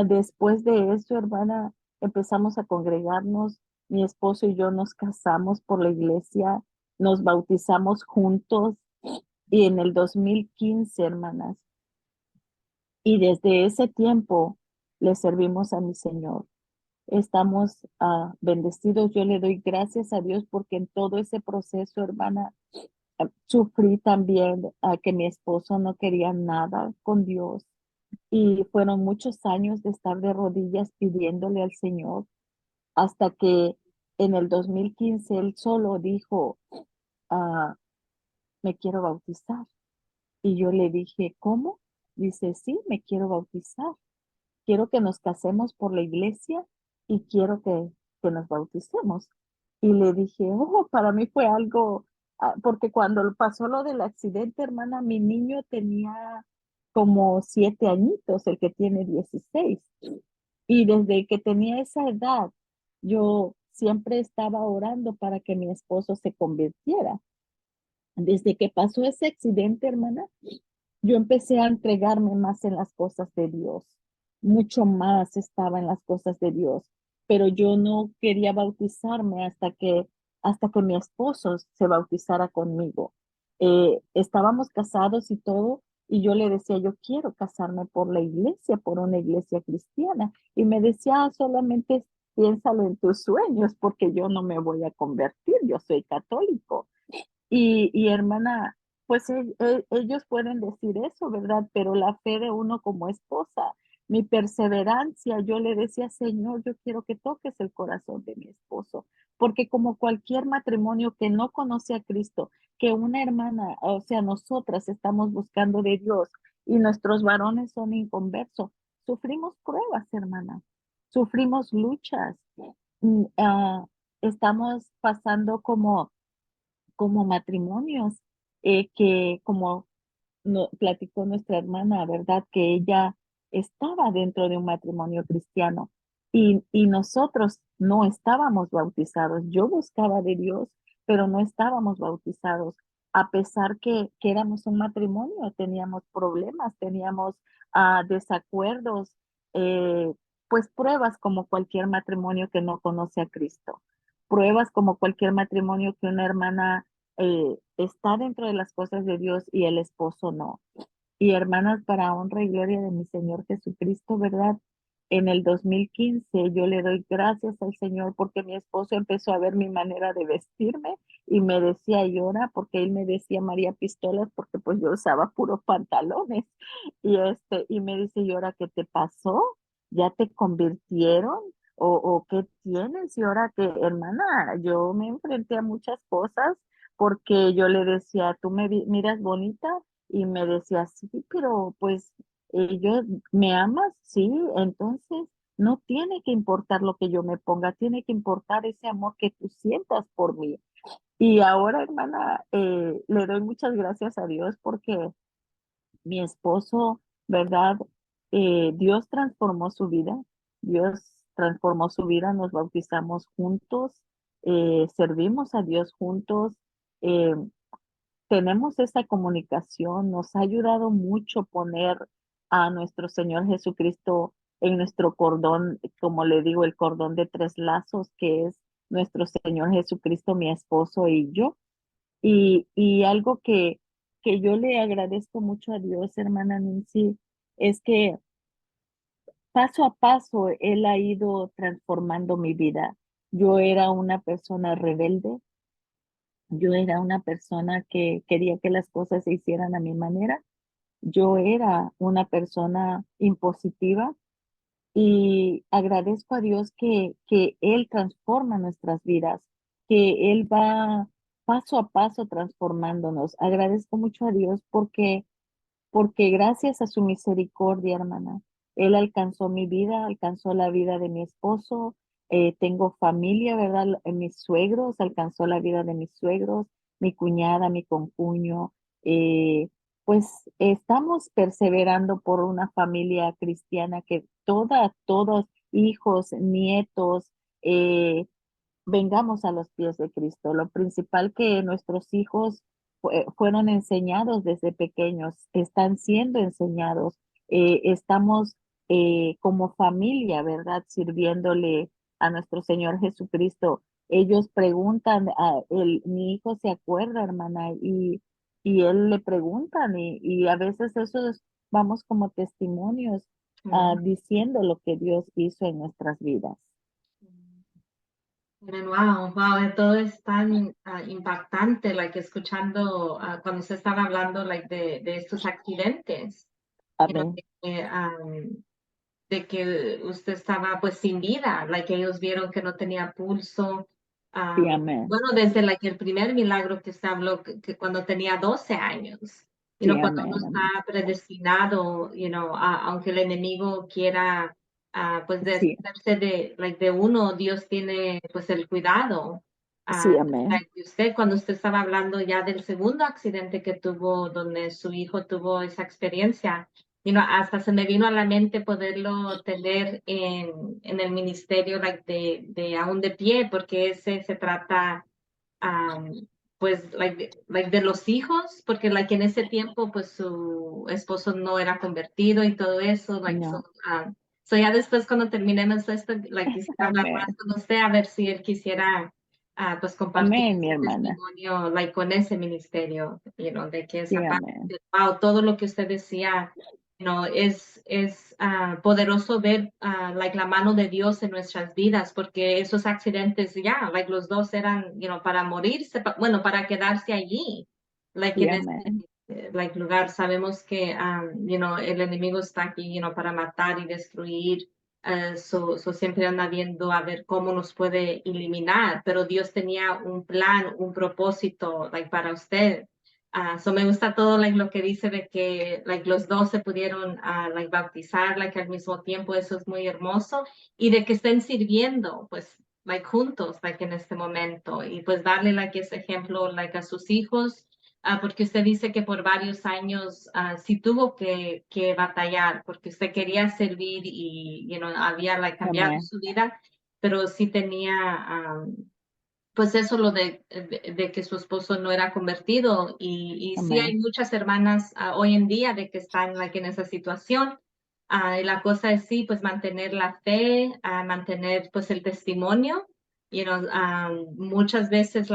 Después de eso, hermana, empezamos a congregarnos. Mi esposo y yo nos casamos por la iglesia, nos bautizamos juntos y en el 2015, hermanas, y desde ese tiempo le servimos a mi Señor. Estamos bendecidos. Yo le doy gracias a Dios porque en todo ese proceso, hermana, sufrí también que mi esposo no quería nada con Dios y fueron muchos años de estar de rodillas pidiéndole al Señor hasta que en el 2015 él solo dijo, ah, me quiero bautizar. Y yo le dije, ¿cómo? Dice, sí, me quiero bautizar. Quiero que nos casemos por la iglesia y quiero que nos bauticemos. Y le dije, oh, para mí fue algo, porque cuando pasó lo del accidente, hermana, mi niño tenía como 7 añitos, el que tiene 16. Y desde que tenía esa edad, yo siempre estaba orando para que mi esposo se convirtiera. Desde que pasó ese accidente, hermana, yo empecé a entregarme más en las cosas de Dios, mucho más estaba en las cosas de Dios, pero yo no quería bautizarme hasta que mi esposo se bautizara conmigo. Estábamos casados y todo, y yo le decía, yo quiero casarme por la iglesia, por una iglesia cristiana, y me decía, solamente piénsalo en tus sueños, porque yo no me voy a convertir, yo soy católico. Y hermana, pues ellos pueden decir eso, ¿verdad? Pero la fe de uno como esposa, mi perseverancia, yo le decía, Señor, yo quiero que toques el corazón de mi esposo, porque como cualquier matrimonio que no conoce a Cristo, que una hermana, o sea, nosotras estamos buscando de Dios y nuestros varones son inconversos, sufrimos pruebas, hermana, sufrimos luchas, mm, ah, estamos pasando como matrimonios, que como platicó nuestra hermana, ¿verdad? Que ella estaba dentro de un matrimonio cristiano y nosotros no estábamos bautizados. Yo buscaba de Dios, pero no estábamos bautizados. A pesar que éramos un matrimonio, teníamos problemas, teníamos desacuerdos, pues pruebas como cualquier matrimonio que no conoce a Cristo. pruebas como cualquier matrimonio que una hermana está dentro de las cosas de Dios y el esposo no. Y hermanas, para honra y gloria de mi Señor Jesucristo, ¿verdad? En el 2015 yo le doy gracias al Señor porque mi esposo empezó a ver mi manera de vestirme y me decía llora porque él me decía María Pistolas porque pues yo usaba puros pantalones y me dice llora ¿qué te pasó? ¿Ya te convirtieron? O qué tienes? Y ahora que hermana, yo me enfrenté a muchas cosas porque yo le decía, tú me miras bonita y me decía, sí, pero pues yo, ¿me amas? Sí, entonces no tiene que importar lo que yo me ponga, tiene que importar ese amor que tú sientas por mí. Y ahora, hermana, le doy muchas gracias a Dios porque mi esposo, ¿verdad? Dios transformó su vida, Dios transformó su vida, nos bautizamos juntos, servimos a Dios juntos. eh, Tenemos esa comunicación, nos ha ayudado mucho poner a nuestro Señor Jesucristo en nuestro cordón, como le digo, el cordón de tres lazos, que es nuestro Señor Jesucristo, mi esposo y yo. Y algo que yo le agradezco mucho a Dios, hermana Nancy, es que paso a paso Él ha ido transformando mi vida. Yo era una persona rebelde, yo era una persona que quería que las cosas se hicieran a mi manera. Yo era una persona impositiva y agradezco a Dios que Él transforma nuestras vidas, que Él va paso a paso transformándonos. Agradezco mucho a Dios porque gracias a su misericordia, hermana, Él alcanzó mi vida, alcanzó la vida de mi esposo, tengo familia, ¿verdad? Mis suegros, alcanzó la vida de mis suegros, mi cuñada, mi concuño, pues estamos perseverando por una familia cristiana que todos hijos, nietos, eh, vengamos a los pies de Cristo. Lo principal que nuestros hijos fueron enseñados desde pequeños, están siendo enseñados, estamos como familia, ¿verdad? Sirviéndole a nuestro Señor Jesucristo. Ellos preguntan, mi hijo se acuerda, hermana, y él le preguntan, y a veces vamos como testimonios diciendo lo que Dios hizo en nuestras vidas. Wow, wow, todo es tan impactante, like, escuchando cuando se estaba hablando like, de estos accidentes, Amén. de que usted estaba pues sin vida, like, ellos vieron que no tenía pulso. Sí, amén. Bueno, desde like, el primer milagro que usted habló, que cuando tenía 12 años, Sí, cuando uno amén, amén. está predestinado, aunque el enemigo quiera pues Sí, deshacerse de uno, Dios tiene pues el cuidado. sí, amén. Like, usted, cuando usted estaba hablando ya del segundo accidente que tuvo, donde su hijo tuvo esa experiencia, hasta se me vino a la mente poderlo tener en el ministerio like, de aún de pie, porque ese se trata pues like de los hijos, porque like en ese tiempo pues su esposo no era convertido y todo eso, No, so ya después cuando terminemos esto, like quisiera hablar más amén. con usted a ver si él quisiera pues compartir Amén, mi su hermana. testimonio like con ese ministerio, de que Sí, esa parte, amén. wow, todo lo que usted decía, es poderoso ver like la mano de Dios en nuestras vidas, porque esos accidentes ya, like los dos eran, para morirse, bueno, para quedarse allí, like Sí, en este amén. like lugar. Sabemos que, el enemigo está aquí, para matar y destruir. So siempre anda viendo a ver cómo nos puede eliminar, pero Dios tenía un plan, un propósito, like, para usted. So me gusta todo like, lo que dice de que like, los dos se pudieron like, bautizar like, al mismo tiempo, eso es muy hermoso, y de que estén sirviendo pues like, juntos like, en este momento, y pues darle like, ese ejemplo like, a sus hijos, porque usted dice que por varios años sí tuvo que batallar, porque usted quería servir y había like, cambiado Amén. su vida, pero sí tenía pues eso lo de que su esposo no era convertido, y sí hay Amén. muchas hermanas hoy en día de que están like, en esa situación. Y la cosa es sí, pues mantener la fe, mantener pues el testimonio, Muchas veces,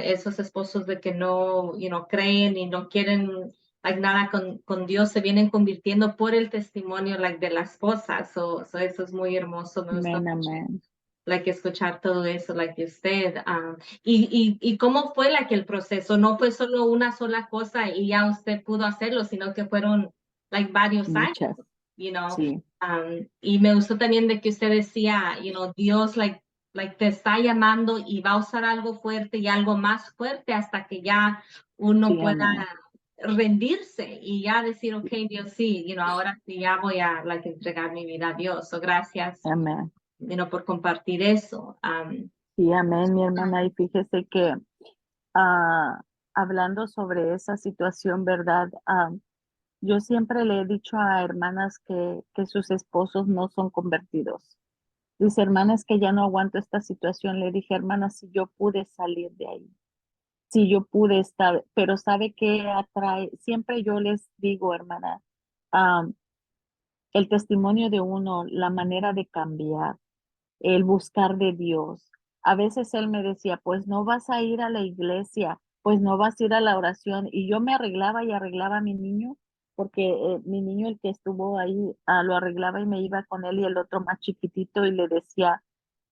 esos esposos de que no, creen y no quieren, nada con Dios, se vienen convirtiendo por el testimonio, de la esposa. So eso es muy hermoso. Me gusta Amén, mucho, amén. escuchar todo eso, de usted. Y cómo fue, el proceso. No fue solo una sola cosa y ya usted pudo hacerlo, sino que fueron, varios años, Muchas, you know. sí, Y me gustó también de que usted decía, Dios, te está llamando y va a usar algo fuerte y algo más fuerte hasta que ya uno sí, pueda amén, rendirse y ya decir, ok, Dios, sí, ahora sí ya voy a, entregar mi vida a Dios. So, gracias, amén. por compartir eso. Sí, amén, mi hermana. Y fíjese que ah, hablando sobre esa situación, ¿verdad? Yo siempre le he dicho a hermanas que sus esposos no son convertidos. Dice, hermanas, que ya no aguanto esta situación. Le dije, hermana, si yo pude salir de ahí, si yo pude estar, pero ¿sabe qué atrae? Siempre yo les digo, hermana, ah, el testimonio de uno, la manera de cambiar, el buscar de Dios. A veces él me decía, pues no vas a ir a la iglesia, pues no vas a ir a la oración. Y yo me arreglaba y arreglaba a mi niño, porque mi niño, el que estuvo ahí, lo arreglaba y me iba con él y el otro más chiquitito y le decía,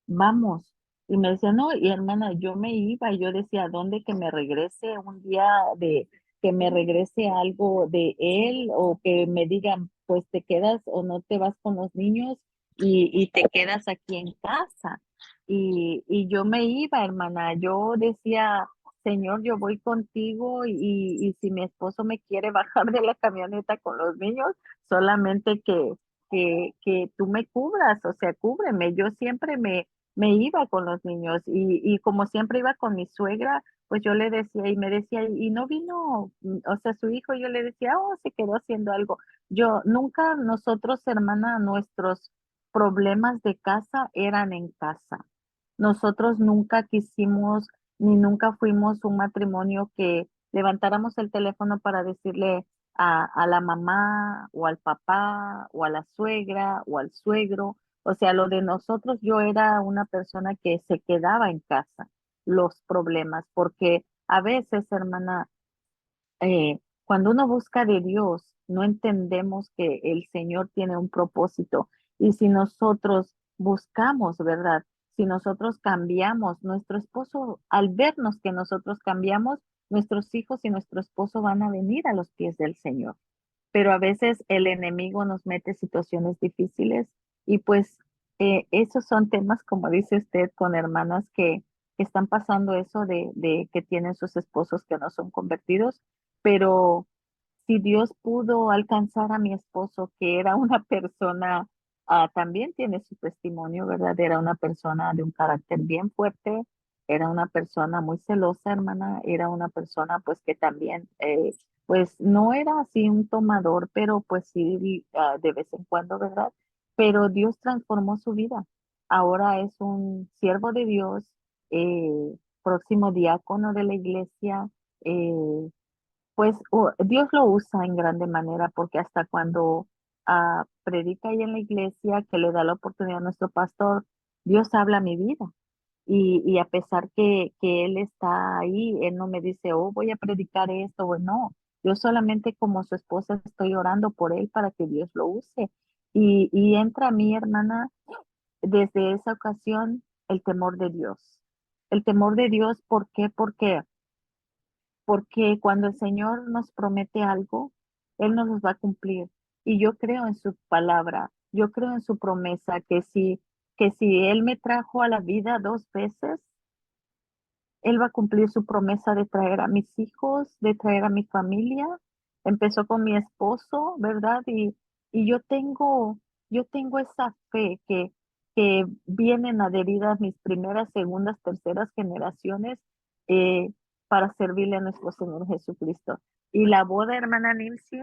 vamos. Y me decía, no, y hermana, yo me iba y yo decía, ¿dónde que me regrese un día de, que me regrese algo de él o que me digan, pues te quedas o no te vas con los niños y te quedas aquí en casa? Y yo me iba, hermana, yo decía, Señor, yo voy contigo y si mi esposo me quiere bajar de la camioneta con los niños, solamente que tú me cubras, o sea, cúbreme. Yo siempre me iba con los niños y como siempre iba con mi suegra, pues yo le decía y me decía, y no vino, o sea, su hijo, yo le decía, oh, se quedó haciendo algo. Yo nunca, nosotros, hermana, nuestros problemas de casa eran en casa. Nosotros nunca quisimos ni nunca fuimos un matrimonio que levantáramos el teléfono para decirle a la mamá o al papá o a la suegra o al suegro. O sea, lo de nosotros, yo era una persona que se quedaba en casa, los problemas, porque a veces, hermana, cuando uno busca de Dios, no entendemos que el Señor tiene un propósito. Y si nosotros buscamos, ¿verdad? Si nosotros cambiamos, nuestro esposo, al vernos que nosotros cambiamos, nuestros hijos y nuestro esposo van a venir a los pies del Señor. Pero a veces el enemigo nos mete situaciones difíciles y pues esos son temas, como dice usted, con hermanas que están pasando eso de que tienen sus esposos que no son convertidos, pero si Dios pudo alcanzar a mi esposo, que era una persona, también tiene su testimonio, ¿verdad? Era una persona de un carácter bien fuerte, era una persona muy celosa, hermana, era una persona pues que también, pues no era así un tomador, pero pues sí, de vez en cuando, ¿verdad? Pero Dios transformó su vida. Ahora es un siervo de Dios, próximo diácono de la iglesia. Pues Dios lo usa en grande manera porque hasta cuando predica ahí en la iglesia, que le da la oportunidad a nuestro pastor, Dios habla a mi vida. Y a pesar que Él está ahí, Él no me dice, oh, voy a predicar esto o no. Yo solamente como su esposa estoy orando por Él para que Dios lo use. Y entra mi hermana desde esa ocasión el temor de Dios. El temor de Dios, ¿por qué? Porque cuando el Señor nos promete algo, Él nos los va a cumplir. Y yo creo en su palabra, yo creo en su promesa, que si Él me trajo a la vida 2 veces, Él va a cumplir su promesa de traer a mis hijos, de traer a mi familia. Empezó con mi esposo, ¿verdad? Y yo tengo esa fe que vienen adheridas mis primeras, segundas, terceras generaciones eh, para servirle a nuestro Señor Jesucristo. Y la boda, hermana Nancy,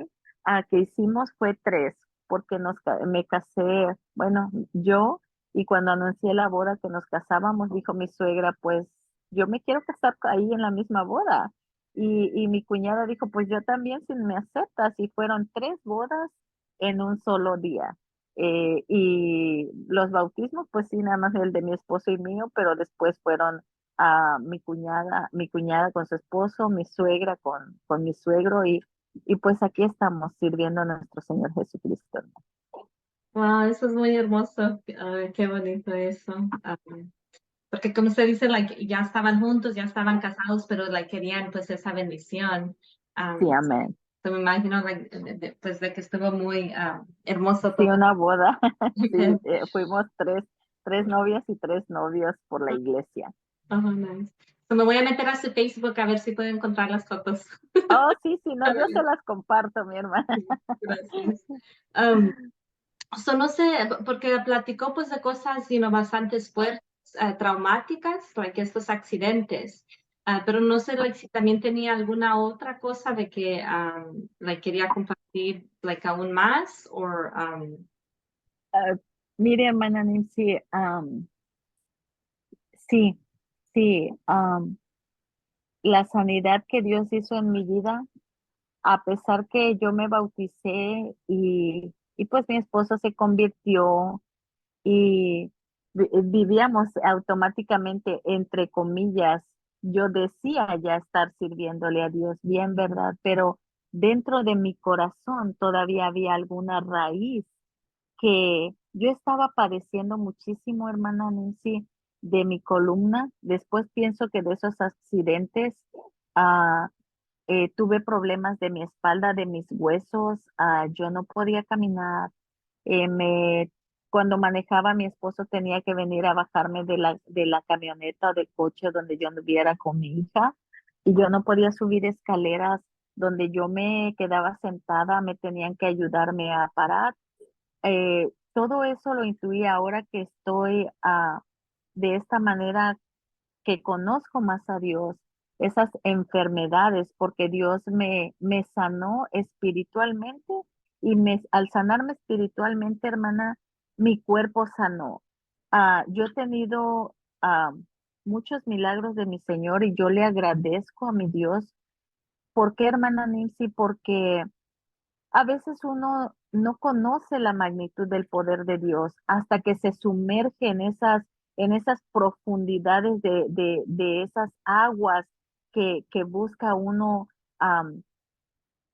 que hicimos fue 3, porque me casé, bueno, yo, y cuando anuncié la boda que nos casábamos, dijo mi suegra, pues yo me quiero casar ahí en la misma boda. Y mi cuñada dijo, pues yo también, si me aceptas. Y fueron 3 bodas en un solo día. Y los bautismos, pues sí, nada más el de mi esposo y mío, pero después fueron a mi cuñada con su esposo, mi suegra con mi suegro y pues aquí estamos sirviendo a nuestro Señor Jesucristo. Wow, eso es muy hermoso. Qué bonito eso. Porque como se dice, like, ya estaban juntos, ya estaban casados, pero like, querían pues esa bendición. Sí, Um, amén. so me imagino like, pues de que estuvo muy hermoso Sí, todo. una boda. Sí, fuimos tres novias y tres novios por la iglesia. Oh, nice. So me voy a meter a su Facebook a ver si puedo encontrar las fotos. Oh, sí, sí, no, A yo se ver, las comparto, mi hermana. gracias. Um, so no sé, porque platicó pues de cosas, bastante fuertes, traumáticas, like estos accidentes. Pero no sé, like, si también tenía alguna otra cosa de que like, quería compartir like, aún más o Ah, mire, hermana Nancy, sí, sí, la sanidad que Dios hizo en mi vida, a pesar que yo me bauticé y pues mi esposo se convirtió y vivíamos automáticamente, entre comillas, yo decía ya estar sirviéndole a Dios bien, ¿verdad? Pero dentro de mi corazón todavía había alguna raíz que yo estaba padeciendo muchísimo, hermana Nancy, de mi columna. Después pienso que de esos accidentes ah, tuve problemas de mi espalda, de mis huesos. Yo no podía caminar. eh, me, Cuando manejaba, mi esposo tenía que venir a bajarme de la camioneta o del coche donde yo anduviera con mi hija y yo no podía subir escaleras donde yo me quedaba sentada, me tenían que ayudarme a parar. Todo eso lo intuí ahora que estoy de esta manera que conozco más a Dios, esas enfermedades, porque Dios me sanó espiritualmente y al sanarme espiritualmente, hermana, mi cuerpo sanó. Yo he tenido muchos milagros de mi Señor y yo le agradezco a mi Dios. ¿Por qué, hermana Nancy? Porque a veces uno no conoce la magnitud del poder de Dios hasta que se sumerge en esas profundidades de esas aguas que busca uno,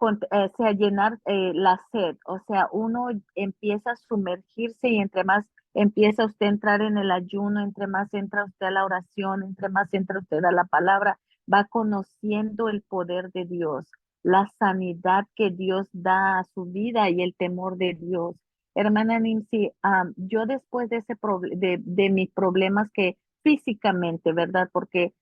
o sea, llenar la sed. O sea, uno empieza a sumergirse y entre más empieza usted a entrar en el ayuno, entre más entra usted a la oración, entre más entra usted a la palabra, va conociendo el poder de Dios, la sanidad que Dios da a su vida y el temor de Dios. Hermana Nancy, yo después de de mis problemas que físicamente, ¿verdad? Porque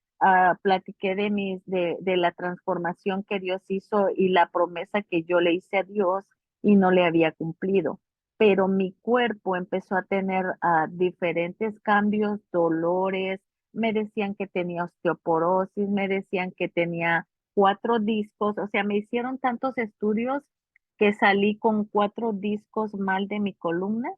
platiqué de la transformación que Dios hizo y la promesa que yo le hice a Dios y no le había cumplido. Pero mi cuerpo empezó a tener diferentes cambios, dolores, me decían que tenía osteoporosis, me decían que tenía 4 discos, o sea, me hicieron tantos estudios que salí con 4 discos mal de mi columna.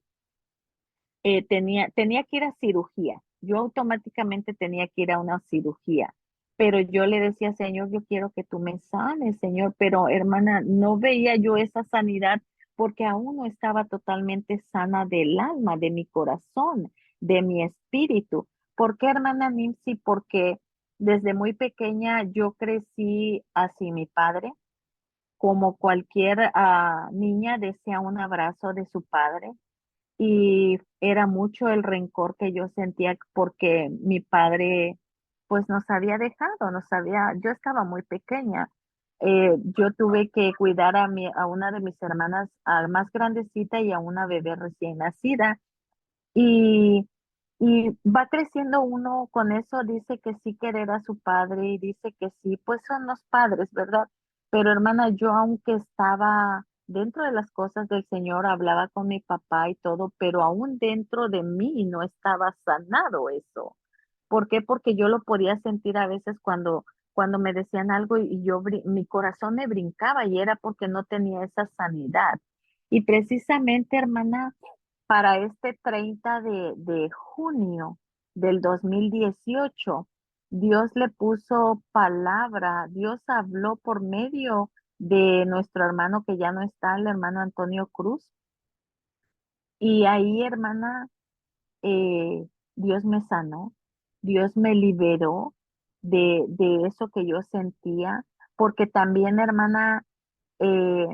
Tenía que ir a cirugía. Yo automáticamente tenía que ir a una cirugía, pero yo le decía, Señor, yo quiero que tú me sanes, Señor, pero hermana, no veía yo esa sanidad porque aún no estaba totalmente sana del alma, de mi corazón, de mi espíritu. ¿Por qué, hermana Nancy? Porque desde muy pequeña yo crecí así, mi padre, como cualquier niña desea un abrazo de su padre y era mucho el rencor que yo sentía porque mi padre pues nos había dejado, yo estaba muy pequeña. Yo tuve que cuidar a una de mis hermanas, a más grandecita y a una bebé recién nacida. Y, y va creciendo uno con eso, dice que sí querer a su padre y dice que sí, pues son los padres, ¿verdad? Pero hermana, yo aunque estaba dentro de las cosas del Señor, hablaba con mi papá y todo, pero aún dentro de mí no estaba sanado eso. ¿Por qué? Porque yo lo podía sentir a veces cuando me decían algo y mi corazón me brincaba y era porque no tenía esa sanidad. Y precisamente, hermana, para este 30 de junio del 2018, Dios le puso palabra, Dios habló por medio de nuestro hermano que ya no está, el hermano Antonio Cruz, Y ahí, hermana, Dios me sanó, Dios me liberó de eso que yo sentía, porque también, hermana, eh,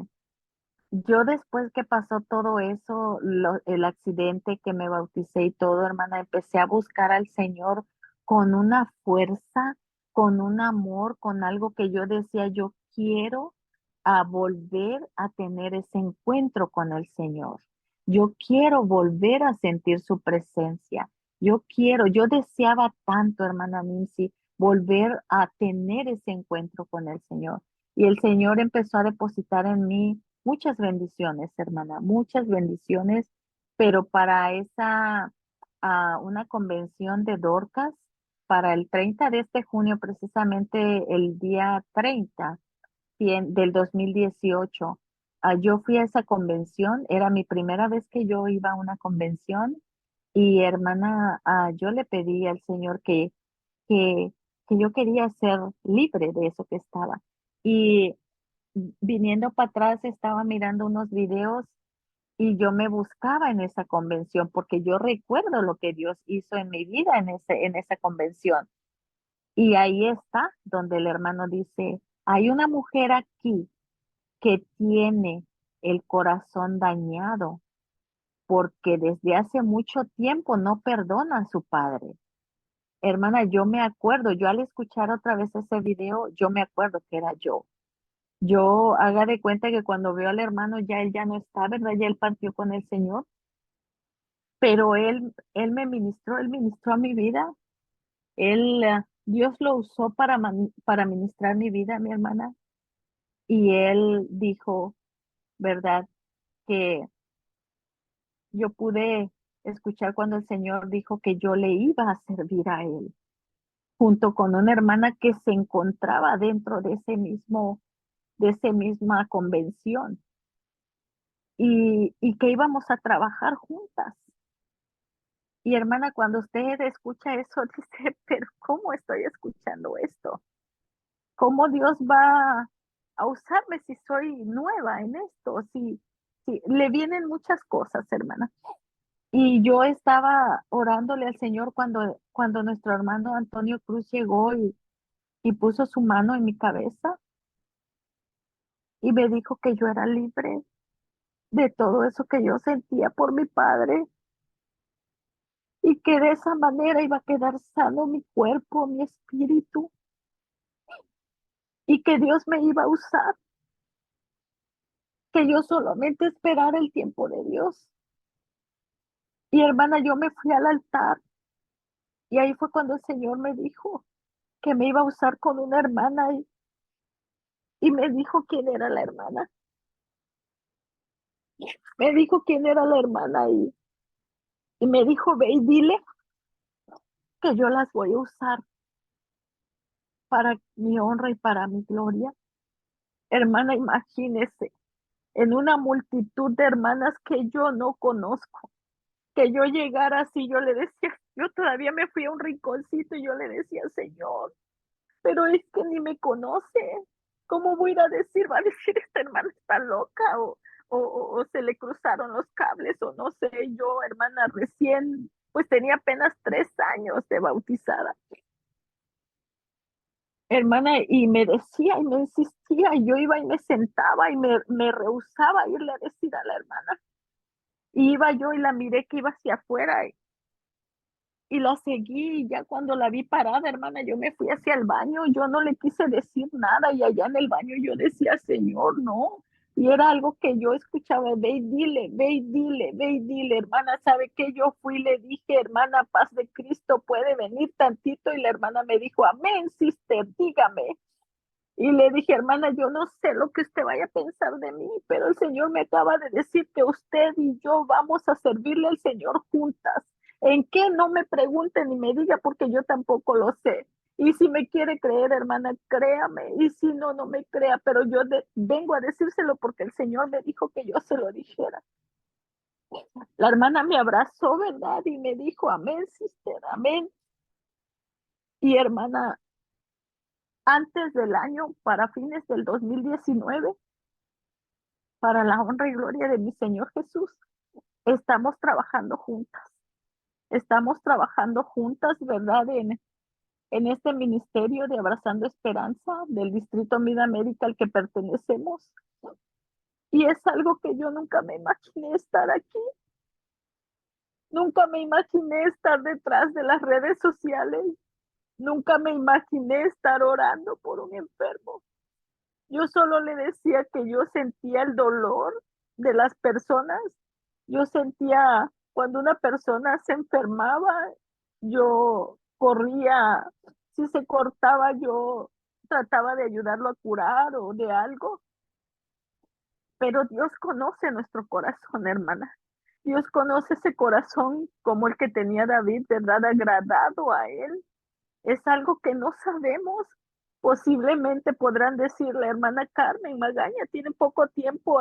yo después que pasó todo eso, el accidente que me bauticé y todo, hermana, empecé a buscar al Señor con una fuerza, con un amor, con algo que yo decía, yo quiero volver a tener ese encuentro con el Señor. Yo quiero volver a sentir su presencia. Yo deseaba tanto, hermana Nancy, volver a tener ese encuentro con el Señor. Y el Señor empezó a depositar en mí muchas bendiciones, hermana, muchas bendiciones, pero para una convención de Dorcas, para el 30 de este junio, precisamente el día 30 del 2018, yo fui a esa convención, era mi primera vez que yo iba a una convención y hermana, yo le pedí al Señor que, que yo quería ser libre de eso que estaba. Y viniendo para atrás estaba mirando unos videos y yo me buscaba en esa convención porque yo recuerdo lo que Dios hizo en mi vida en esa convención. Y ahí está donde el hermano dice, hay una mujer aquí que tiene el corazón dañado porque desde hace mucho tiempo no perdona a su padre. Hermana, yo me acuerdo, yo al escuchar otra vez ese video, yo me acuerdo que era yo. Yo haga de cuenta que cuando veo al hermano ya él ya no está, ¿verdad? Ya él partió con el Señor, pero él me ministró, él ministró a mi vida, Dios lo usó para ministrar mi vida, mi hermana, y él dijo, ¿verdad? Que yo pude escuchar cuando el Señor dijo que yo le iba a servir a él, junto con una hermana que se encontraba dentro de esa misma convención, y que íbamos a trabajar juntas. Y hermana, cuando usted escucha eso, dice, pero ¿cómo estoy escuchando esto? ¿Cómo Dios va a usarme si soy nueva en esto? Si le vienen muchas cosas, hermana. Y yo estaba orándole al Señor cuando nuestro hermano Antonio Cruz llegó y puso su mano en mi cabeza y me dijo que yo era libre de todo eso que yo sentía por mi padre y que de esa manera iba a quedar sano mi cuerpo, mi espíritu y que Dios me iba a usar, que yo solamente esperara el tiempo de Dios. Y hermana, yo me fui al altar y ahí fue cuando el Señor me dijo que me iba a usar con una hermana y me dijo quién era la hermana. Me dijo quién era la hermana y me dijo, ve y dile que yo las voy a usar para mi honra y para mi gloria. Hermana, imagínese, en una multitud de hermanas que yo no conozco, que yo llegara así, yo le decía, yo todavía me fui a un rinconcito y yo le decía, Señor, pero es que ni me conoce. ¿Cómo voy a ir a decir? Va a decir, esta hermana está loca o se le cruzaron los cables o no sé, yo, hermana, recién, pues tenía apenas 3 años de bautizada. Hermana, y me decía y me insistía, y yo iba y me sentaba y me rehusaba a irle a decir a la hermana. Y iba yo y la miré que iba hacia afuera y la seguí y ya cuando la vi parada, hermana, yo me fui hacia el baño, yo no le quise decir nada y allá en el baño yo decía, Señor, no. Y era algo que yo escuchaba, ve y dile, ve y dile, ve y dile, hermana, ¿sabe qué? Yo fui y le dije, hermana, paz de Cristo, puede venir tantito y la hermana me dijo, amén, sister, dígame. Y le dije, hermana, yo no sé lo que usted vaya a pensar de mí, pero el Señor me acaba de decir que usted y yo vamos a servirle al Señor juntas. ¿En qué? No me pregunte ni me diga porque yo tampoco lo sé. Y si me quiere creer, hermana, créame. Y si no, no me crea, pero yo vengo a decírselo porque el Señor me dijo que yo se lo dijera. La hermana me abrazó, ¿verdad? Y me dijo, amén, sister, amén. Y hermana, antes del año, para fines del 2019, para la honra y gloria de mi Señor Jesús. estamos trabajando juntas. Estamos trabajando juntas, ¿verdad? En este ministerio de Abrazando Esperanza del Distrito Vida América al que pertenecemos. Y es algo que yo nunca me imaginé estar aquí. Nunca me imaginé estar detrás de las redes sociales. Nunca me imaginé estar orando por un enfermo. Yo solo le decía que yo sentía el dolor de las personas. Yo sentía cuando una persona se enfermaba, yo corría, si se cortaba, yo trataba de ayudarlo a curar o de algo. Pero Dios conoce nuestro corazón, hermana. Dios conoce ese corazón como el que tenía David, ¿verdad? Agradado a él. Es algo que no sabemos. Posiblemente podrán decir la hermana Carmen Magaña tiene poco tiempo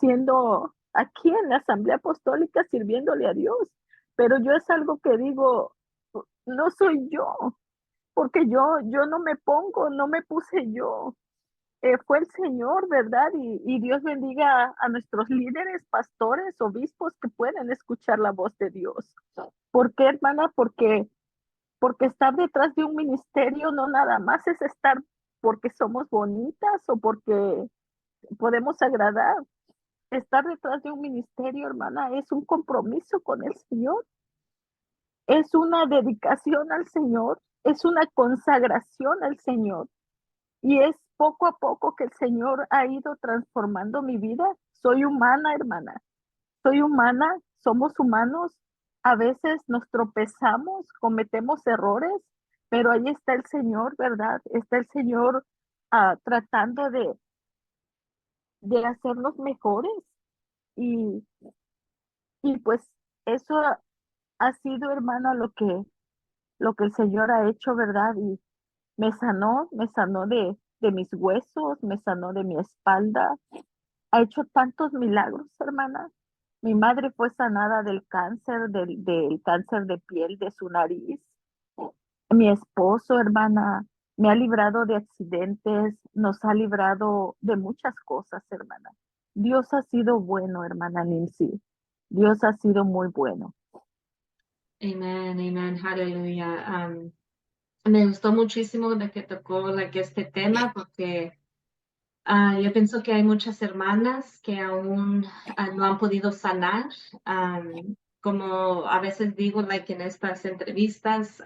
siendo aquí en la Asamblea Apostólica sirviéndole a Dios, pero yo es algo que digo, no soy yo, porque yo no me pongo, no me puse yo, fue el Señor, ¿verdad? Y Dios bendiga a nuestros líderes, pastores, obispos que pueden escuchar la voz de Dios. ¿Por qué, hermana? Porque estar detrás de un ministerio no nada más es estar porque somos bonitas o porque podemos agradar. Estar detrás de un ministerio, hermana, es un compromiso con el Señor, es una dedicación al Señor, es una consagración al Señor. Y es poco a poco que el Señor ha ido transformando mi vida. Soy humana, hermana, soy humana, somos humanos, a veces nos tropezamos, cometemos errores, pero ahí está el Señor, ¿verdad? Está el Señor tratando de hacernos mejores y, y pues eso ha sido, hermana, lo que el Señor ha hecho, ¿verdad? Y me sanó de mis huesos, me sanó de mi espalda, ha hecho tantos milagros, hermana. Mi madre fue sanada del cáncer de piel de su nariz. Mi esposo, hermana, me ha librado de accidentes, nos ha librado de muchas cosas, hermana. Dios ha sido bueno, hermana Nancy. Dios ha sido muy bueno. Amen, amen, hallelujah. Me gustó muchísimo de que tocó este tema porque yo pienso que hay muchas hermanas que aún no han podido sanar. Como a veces digo, en estas entrevistas,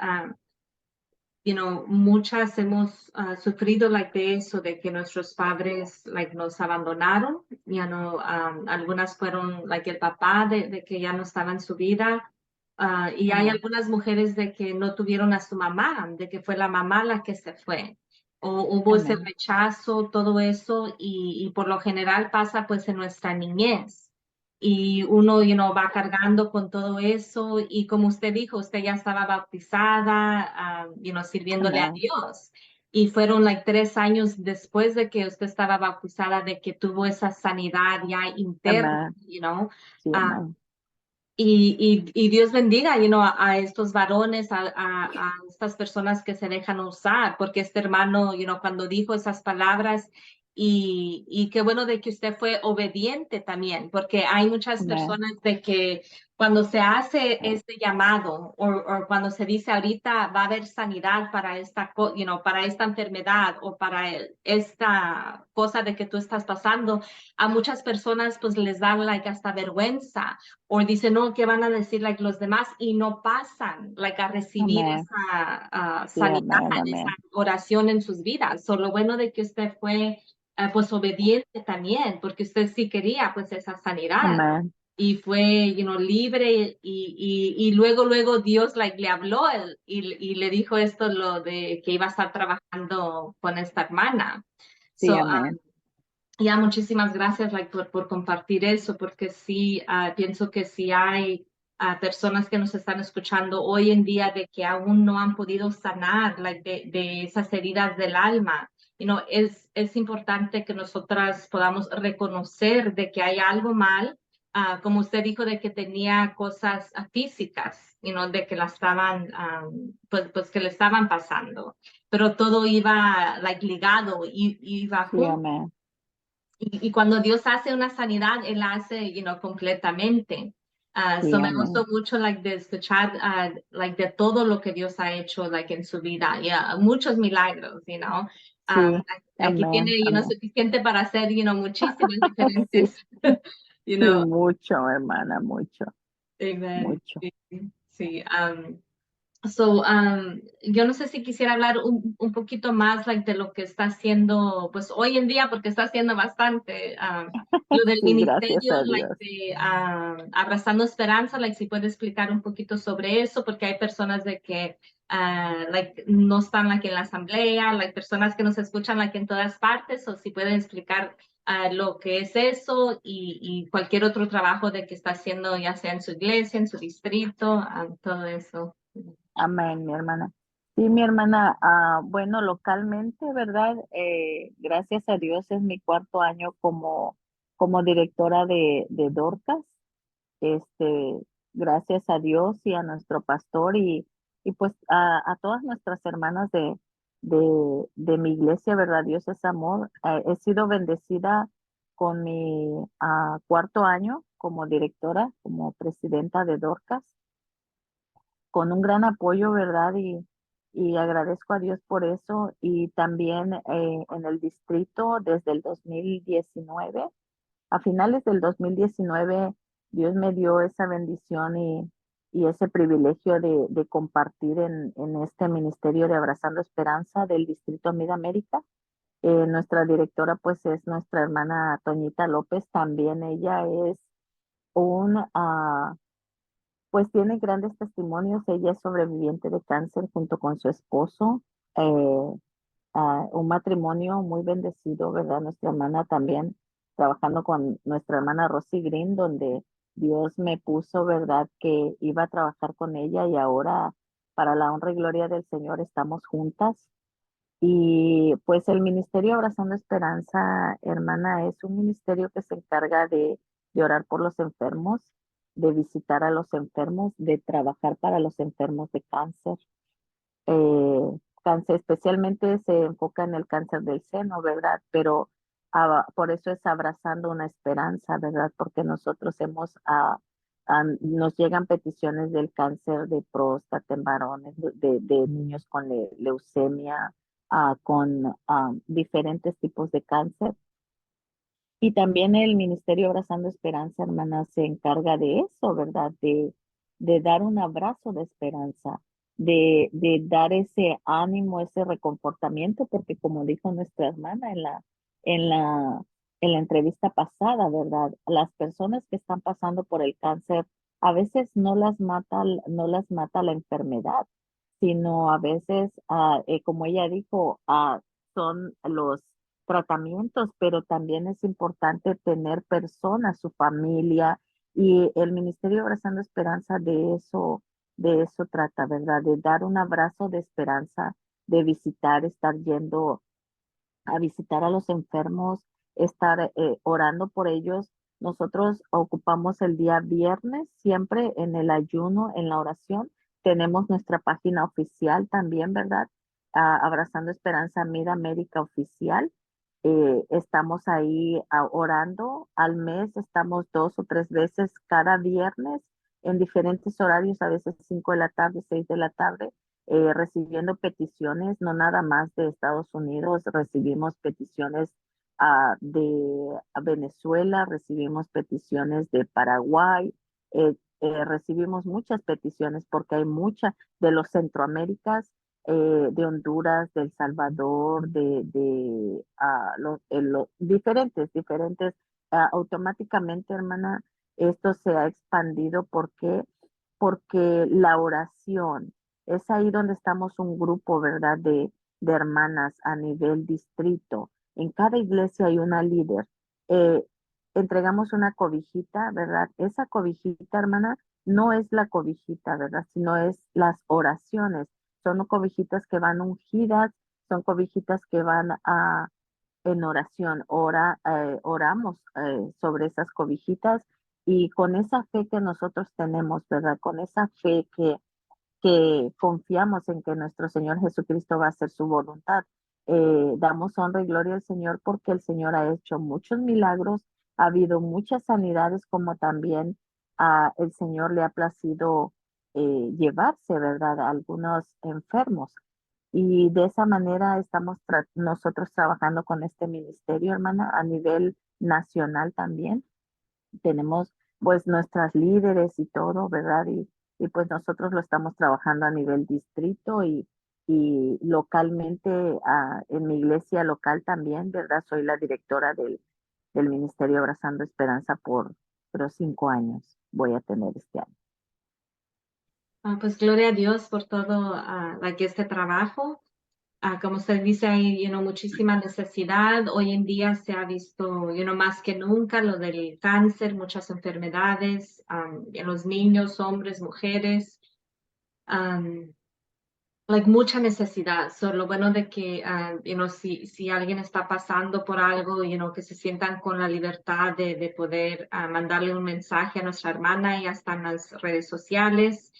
muchas hemos sufrido de eso, de que nuestros padres nos abandonaron. Algunas fueron el papá de que ya no estaba en su vida. Y hay Amén. algunas mujeres de que no tuvieron a su mamá, de que fue la mamá la que se fue. O hubo ese Amén. rechazo, todo eso, y por lo general pasa pues en nuestra niñez. Y uno, va cargando con todo eso. Y como usted dijo, usted ya estaba bautizada, sirviéndole a Amén. Dios. Y fueron 3 años después de que usted estaba bautizada, de que tuvo esa sanidad ya interna, Amén. Sí, ah, amén. y Dios bendiga, a estos varones, a estas personas que se dejan usar, porque este hermano, cuando dijo esas palabras, y qué bueno de que usted fue obediente también, porque hay muchas Amén. personas de que cuando se hace este llamado, o cuando se dice ahorita va a haber sanidad para para esta enfermedad o para esta cosa de que tú estás pasando, a muchas personas pues les da hasta vergüenza o dicen, no, ¿qué van a decir los demás? Y no pasan a recibir Amén. esa Sí, sanidad, amén. esa Amén. oración en sus vidas. So, lo bueno de que usted fue pues obediente también, porque usted sí quería pues esa sanidad. Amén. Y fue, libre y luego Dios le habló y le dijo esto, lo de que iba a estar trabajando con esta hermana. Sí, So, amén. ya, muchísimas gracias por compartir eso, porque sí, pienso que sí hay personas que nos están escuchando hoy en día de que aún no han podido sanar de esas heridas del alma. Es importante que nosotras podamos reconocer de que hay algo mal, como usted dijo, de que tenía cosas físicas, de que la estaban, pues que le estaban pasando, pero todo iba ligado, iba Sí, junto. amén. y cuando Dios hace una sanidad, Él la hace, completamente. Sí, So me amén. gustó mucho, like, de escuchar, like, de todo lo que Dios ha hecho, like, en su vida. Yeah, muchos milagros, Sí, Aquí tiene, amén, amén. suficiente para hacer, muchísimas Sí, diferentes, you sí, know. mucho, hermana, mucho, Amen. mucho. Sí, sí. So, yo no sé si quisiera hablar un poquito más, like, de lo que está haciendo, pues, hoy en día, porque está haciendo bastante, lo del Sí, gracias ministerio, a like, Dios. de Abrazando Esperanza, like, si puede explicar un poquito sobre eso, porque hay personas de que, like, no están, like, en la asamblea, like, personas que nos escuchan, like, en todas partes, o si pueden explicar lo que es eso y cualquier otro trabajo de que está haciendo, ya sea en su iglesia, en su distrito, todo eso. Amén, mi hermana. Sí, mi hermana, bueno, localmente, ¿verdad? Gracias a Dios es mi cuarto año como directora de Dorcas. Este, gracias a Dios y a nuestro pastor y pues a todas nuestras hermanas de mi iglesia, ¿verdad? Dios es amor. He sido bendecida con mi cuarto año como directora, como presidenta de Dorcas, con un gran apoyo, ¿verdad? Y agradezco a Dios por eso. Y también en el distrito desde el 2019, a finales del 2019, Dios me dio esa bendición y ese privilegio de compartir en este ministerio de Abrazando Esperanza del distrito Mid América. Nuestra directora pues es nuestra hermana Toñita López, también ella es un pues tiene grandes testimonios. Ella es sobreviviente de cáncer junto con su esposo. Un matrimonio muy bendecido, ¿verdad? Nuestra hermana también trabajando con nuestra hermana Rosy Green, donde Dios me puso, ¿verdad? Que iba a trabajar con ella y ahora, para la honra y gloria del Señor, estamos juntas. Y pues el Ministerio Abrazando Esperanza, hermana, es un ministerio que se encarga de orar por los enfermos, de visitar a los enfermos, de trabajar para los enfermos de cáncer. Cáncer especialmente se enfoca en el cáncer del seno, ¿verdad? Pero por eso es abrazando una esperanza, ¿verdad? Porque nosotros nos llegan peticiones del cáncer de próstata en varones, de niños con leucemia, con diferentes tipos de cáncer. Y también el Ministerio Abrazando Esperanza, hermana, se encarga de eso, ¿verdad? De dar un abrazo de esperanza, de dar ese ánimo, ese reconfortamiento, porque como dijo nuestra hermana en la, en la entrevista pasada, ¿verdad? Las personas que están pasando por el cáncer, a veces no las mata la enfermedad, sino a veces, como ella dijo, son los tratamientos, pero también es importante tener personas, su familia, y el Ministerio Abrazando Esperanza de eso trata, ¿verdad? De dar un abrazo de esperanza, de visitar, estar yendo a visitar a los enfermos, estar orando por ellos. Nosotros ocupamos el día viernes siempre en el ayuno, en la oración. Tenemos nuestra página oficial también, ¿verdad? Abrazando Esperanza Mid América Oficial. Estamos ahí orando al mes, estamos 2 o 3 veces cada viernes en diferentes horarios, a veces 5 de la tarde, 6 de la tarde, recibiendo peticiones, no nada más de Estados Unidos, recibimos peticiones de Venezuela, recibimos peticiones de Paraguay, recibimos muchas peticiones porque hay muchas de los Centroaméricas, de Honduras, de El Salvador, diferentes. Automáticamente, hermana, esto se ha expandido. ¿Por qué? Porque la oración es ahí donde estamos un grupo, ¿verdad? De hermanas a nivel distrito. En cada iglesia hay una líder. Eh, Entregamos una cobijita, ¿verdad? Esa cobijita, hermana, no es la cobijita, ¿verdad? Sino es las oraciones. Son cobijitas que van ungidas, son cobijitas que van en oración. Oramos sobre esas cobijitas y con esa fe que nosotros tenemos, ¿verdad? Con esa fe que confiamos en que nuestro Señor Jesucristo va a hacer su voluntad. damos honra y gloria al Señor porque el Señor ha hecho muchos milagros, ha habido muchas sanidades, como también el Señor le ha placido llevarse, ¿verdad?, a algunos enfermos. Y de esa manera estamos nosotros trabajando con este ministerio, hermana, a nivel nacional también. Tenemos pues nuestras líderes y todo, ¿verdad? Y pues nosotros lo estamos trabajando a nivel distrito y localmente, en mi iglesia local también, ¿verdad? Soy la directora del Ministerio Abrazando Esperanza por creo 5 años voy a tener este año. Pues gloria a Dios por todo este trabajo. Como usted dice, hay muchísima necesidad. Hoy en día se ha visto más que nunca lo del cáncer, muchas enfermedades en los niños, hombres, mujeres. um, Mucha necesidad. So, lo bueno de que, si alguien está pasando por algo, que se sientan con la libertad de poder mandarle un mensaje a nuestra hermana. Ella está en las redes sociales,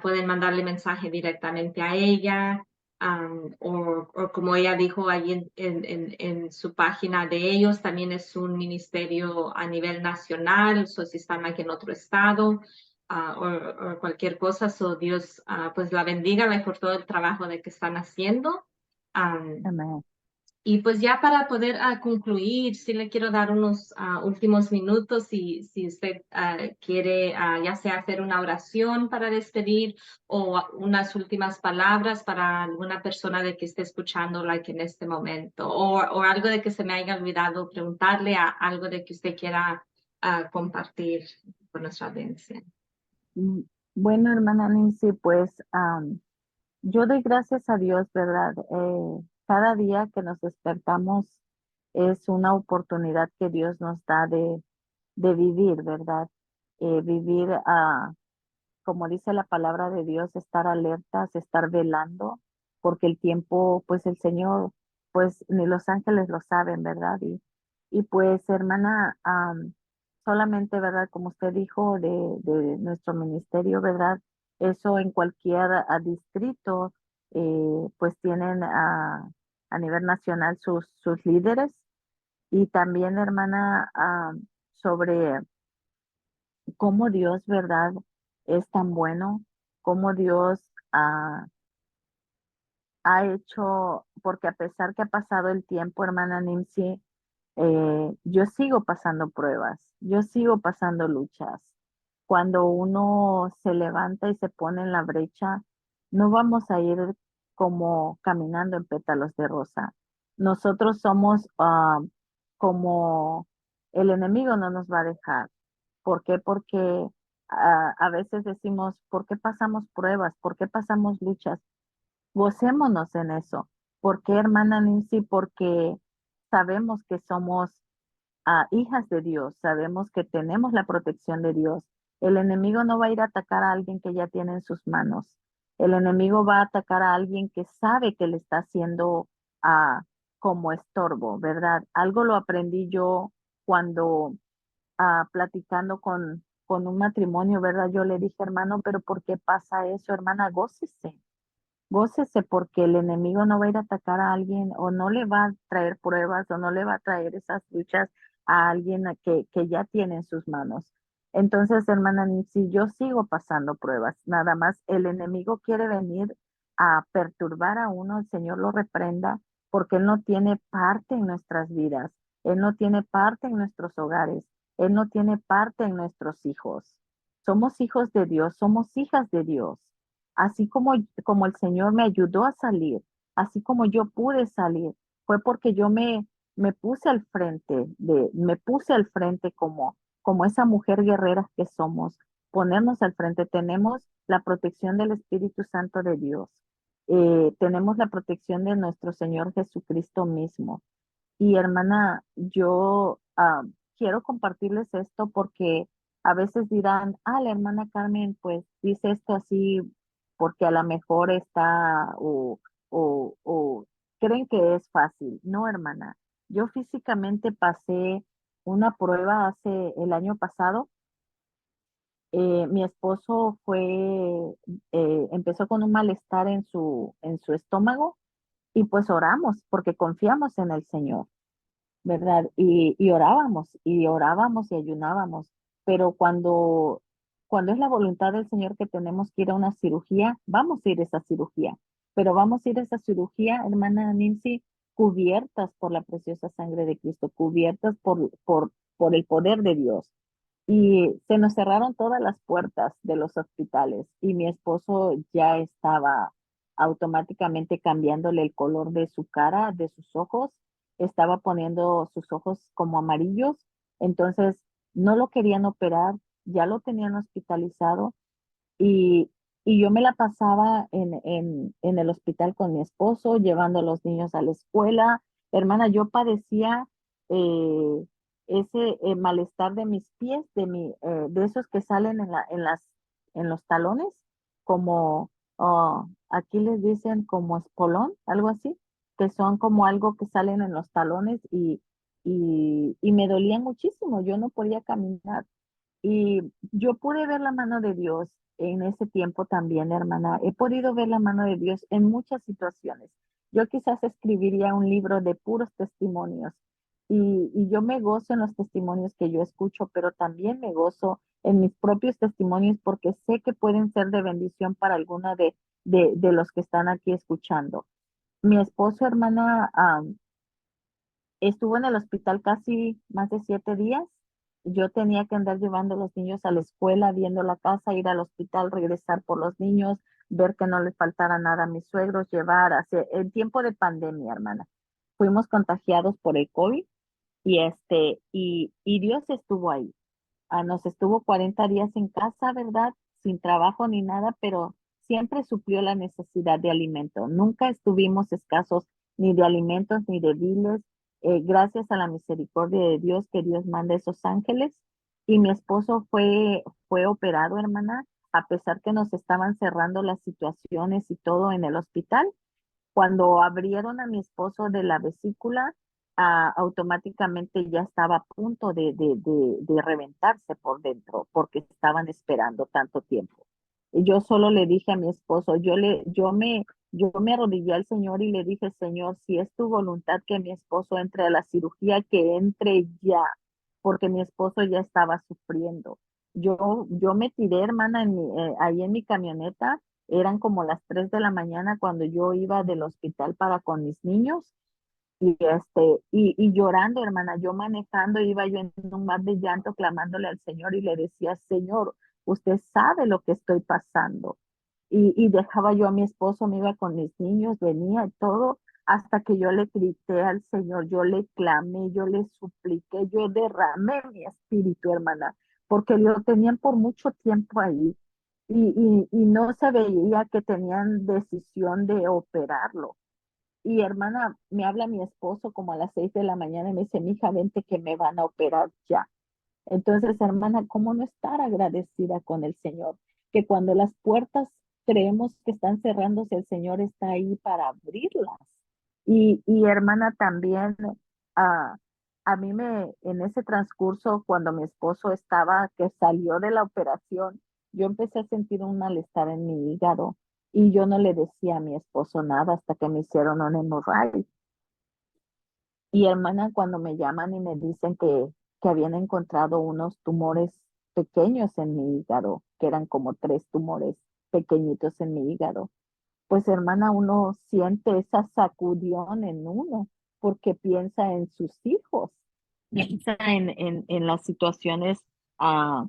pueden mandarle mensaje directamente a ella, o como ella dijo ahí en su página de ellos, también es un ministerio a nivel nacional, so si están aquí en otro estado, o cualquier cosa. So Dios pues la bendiga por todo el trabajo de que están haciendo. Um, Amén. y pues ya para poder concluir, sí le quiero dar unos últimos minutos si usted quiere ya sea hacer una oración para despedir o unas últimas palabras para alguna persona de que esté escuchando en este momento, o algo de que se me haya olvidado preguntarle, algo de que usted quiera compartir con nuestra audiencia. Mm, Bueno, hermana Nancy, pues yo doy gracias a Dios, ¿verdad? Cada día que nos despertamos es una oportunidad que Dios nos da de vivir, ¿verdad? Vivir, como dice la palabra de Dios, estar alertas, estar velando, porque el tiempo, pues el Señor, pues ni los ángeles lo saben, ¿verdad? Y pues, hermana, solamente, ¿verdad? Como usted dijo de nuestro ministerio, ¿verdad? Eso en cualquier distrito, pues tienen a nivel nacional sus líderes. Y también, hermana, sobre cómo Dios, ¿verdad? Es tan bueno, cómo Dios ah, ha hecho, porque a pesar que ha pasado el tiempo, hermana Nancy, yo sigo pasando pruebas, yo sigo pasando luchas. Cuando uno se levanta y se pone en la brecha, no vamos a ir como caminando en pétalos de rosa. Nosotros somos como el enemigo no nos va a dejar. ¿Por qué? Porque a veces decimos, ¿por qué pasamos pruebas? ¿Por qué pasamos luchas? Gocémonos en eso. ¿Por qué, hermana Nancy? Porque sabemos que somos hijas de Dios, sabemos que tenemos la protección de Dios. El enemigo no va a ir a atacar a alguien que ya tiene en sus manos. El enemigo va a atacar a alguien que sabe que le está haciendo ah, como estorbo, ¿verdad? Algo lo aprendí yo cuando platicando con un matrimonio, ¿verdad? Yo le dije, hermano, pero ¿por qué pasa eso, hermana? Gócese. Gócese porque el enemigo no va a ir a atacar a alguien o no le va a traer pruebas o no le va a traer esas luchas a alguien que ya tiene en sus manos. Entonces, hermana si yo sigo pasando pruebas, nada más el enemigo quiere venir a perturbar a uno, el Señor lo reprenda porque Él no tiene parte en nuestras vidas, Él no tiene parte en nuestros hogares, Él no tiene parte en nuestros hijos. Somos hijos de Dios, somos hijas de Dios. Así como el Señor me ayudó a salir, así como yo pude salir, fue porque yo me puse al frente, me puse al frente como esa mujer guerrera que somos, ponernos al frente. Tenemos la protección del Espíritu Santo de Dios, tenemos la protección de nuestro Señor Jesucristo mismo. Y hermana, yo quiero compartirles esto porque a veces dirán, la hermana Carmen pues dice esto así porque a lo mejor está o creen que es fácil. No, hermana, yo físicamente pasé una prueba hace el año pasado. Mi esposo empezó con un malestar en su estómago y pues oramos porque confiamos en el Señor, ¿verdad? Y orábamos y ayunábamos, pero cuando es la voluntad del Señor que tenemos que ir a una cirugía, vamos a ir a esa cirugía, pero vamos a ir a esa cirugía, hermana Nancy, cubiertas por la preciosa sangre de Cristo, cubiertas por el poder de Dios. Y se nos cerraron todas las puertas de los hospitales y mi esposo ya estaba automáticamente cambiándole el color de su cara, de sus ojos, estaba poniendo sus ojos como amarillos, entonces no lo querían operar, ya lo tenían hospitalizado y, y yo me la pasaba en el hospital con mi esposo, llevando a los niños a la escuela. Hermana, yo padecía eh, ese malestar de mis pies, de esos que salen en los talones, como aquí les dicen como espolón, algo así, que son como algo que salen en los talones y me dolían muchísimo. Yo no podía caminar. Y yo pude ver la mano de Dios en ese tiempo también, hermana. He podido ver la mano de Dios en muchas situaciones. Yo quizás escribiría un libro de puros testimonios y yo me gozo en los testimonios que yo escucho, pero también me gozo en mis propios testimonios porque sé que pueden ser de bendición para alguna de los que están aquí escuchando. Mi esposo, hermana, estuvo en el hospital casi más de 7 días. Yo tenía que andar llevando a los niños a la escuela, viendo la casa, ir al hospital, regresar por los niños, ver que no les faltara nada a mis suegros, llevar hacia el tiempo de pandemia, hermana. Fuimos contagiados por el COVID y Dios estuvo ahí. Nos estuvo 40 días en casa, ¿verdad? Sin trabajo ni nada, pero siempre suplió la necesidad de alimento. Nunca estuvimos escasos ni de alimentos ni de víveres, gracias a la misericordia de Dios, que Dios manda esos ángeles. Y mi esposo fue operado, hermana, a pesar que nos estaban cerrando las situaciones y todo en el hospital. Cuando abrieron a mi esposo de la vesícula, automáticamente ya estaba a punto de reventarse por dentro porque estaban esperando tanto tiempo. Y yo solo le dije a mi esposo, yo me arrodillé al Señor y le dije, Señor, si es tu voluntad que mi esposo entre a la cirugía, que entre ya, porque mi esposo ya estaba sufriendo. Yo me tiré, hermana, ahí en mi camioneta, eran como las 3 de la mañana cuando yo iba del hospital para con mis niños y llorando, hermana, yo manejando, iba yo en un mar de llanto clamándole al Señor y le decía, Señor, usted sabe lo que estoy pasando. Y dejaba yo a mi esposo, me iba con mis niños, venía y todo, hasta que yo le grité al Señor, yo le clamé, yo le supliqué, yo derramé mi espíritu, hermana, porque lo tenían por mucho tiempo ahí y no se veía que tenían decisión de operarlo. Y hermana, me habla mi esposo como a las 6 de la mañana y me dice, mija, vente que me van a operar ya. Entonces, hermana, ¿cómo no estar agradecida con el Señor? Que cuando las puertas creemos que están cerrándose, el Señor está ahí para abrirlas. Y hermana, también ah, a mí en ese transcurso, cuando mi esposo estaba, que salió de la operación, yo empecé a sentir un malestar en mi hígado y yo no le decía a mi esposo nada hasta que me hicieron un hemorragia. Y hermana, cuando me llaman y me dicen que habían encontrado unos tumores pequeños en mi hígado, que eran como 3 tumores pequeñitos en mi hígado, pues hermana, uno siente esa sacudión en uno, porque piensa en sus hijos, piensa en las situaciones, ah,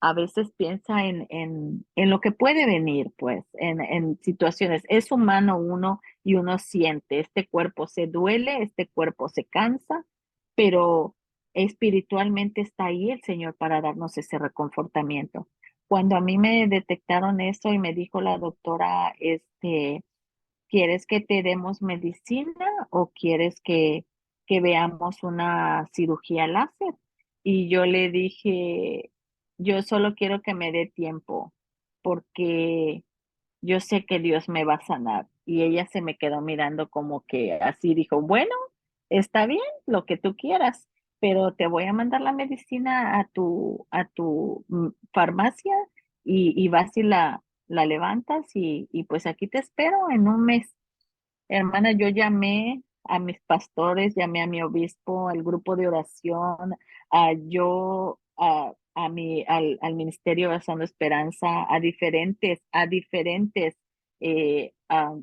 a veces piensa en lo que puede venir, pues, en situaciones. Es humano uno y uno siente, este cuerpo se duele, este cuerpo se cansa, pero espiritualmente está ahí el Señor para darnos ese reconfortamiento. Cuando a mí me detectaron eso y me dijo la doctora, ¿quieres que te demos medicina o quieres que veamos una cirugía láser? Y yo le dije, yo solo quiero que me dé tiempo porque yo sé que Dios me va a sanar. Y ella se me quedó mirando como que así dijo, bueno, está bien, lo que tú quieras, pero te voy a mandar la medicina a tu farmacia y vas y la levantas y pues aquí te espero en un mes. Hermana, yo llamé a mis pastores, llamé a mi obispo, al grupo de oración, al Ministerio Abrazando Esperanza, a diferentes eh, a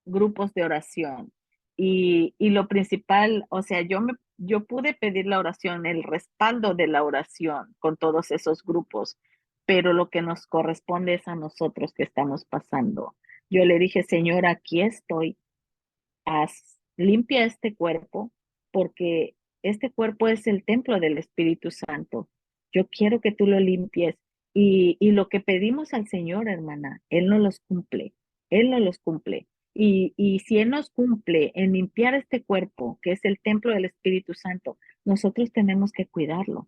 grupos de oración. Y lo principal, o sea, yo pude pedir la oración, el respaldo de la oración con todos esos grupos, pero lo que nos corresponde es a nosotros que estamos pasando. Yo le dije, Señor, aquí estoy, limpia este cuerpo, porque este cuerpo es el templo del Espíritu Santo. Yo quiero que tú lo limpies. Y lo que pedimos al Señor, hermana, Él no los cumple. Él no los cumple. Y si Él nos cumple en limpiar este cuerpo, que es el templo del Espíritu Santo, nosotros tenemos que cuidarlo.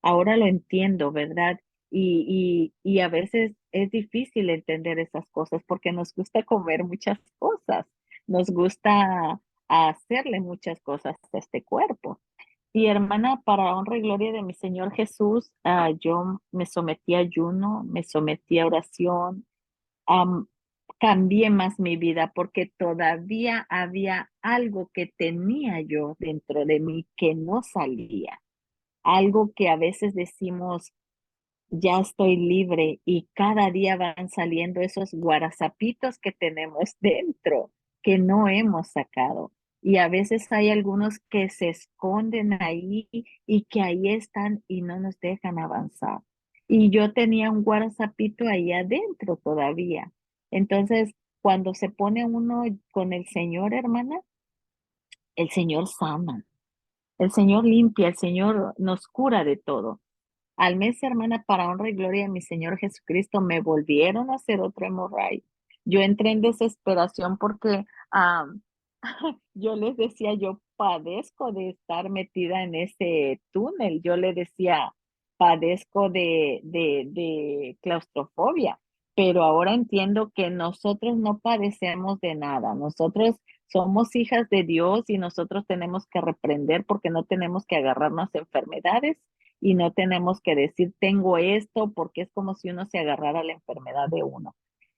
Ahora lo entiendo, ¿verdad? Y a veces es difícil entender esas cosas porque nos gusta comer muchas cosas, nos gusta hacerle muchas cosas a este cuerpo. Y hermana, para honra y gloria de mi Señor Jesús, yo me sometí a ayuno, me sometí a oración, am, cambié más mi vida porque todavía había algo que tenía yo dentro de mí que no salía, algo que a veces decimos, ya estoy libre y cada día van saliendo esos guarazapitos que tenemos dentro que no hemos sacado. Y a veces hay algunos que se esconden ahí y que ahí están y no nos dejan avanzar. Y yo tenía un guarazapito ahí adentro todavía. Entonces, cuando se pone uno con el Señor, hermana, el Señor sana, el Señor limpia, el Señor nos cura de todo. Al mes, hermana, para honra y gloria de mi Señor Jesucristo, me volvieron a hacer otro hemorroide. Yo entré en desesperación porque yo les decía, yo padezco de estar metida en ese túnel. Yo le decía, padezco de claustrofobia, pero ahora entiendo que nosotros no padecemos de nada. Nosotros somos hijas de Dios y nosotros tenemos que reprender porque no tenemos que agarrarnos a enfermedades y no tenemos que decir tengo esto porque es como si uno se agarrara a la enfermedad de uno.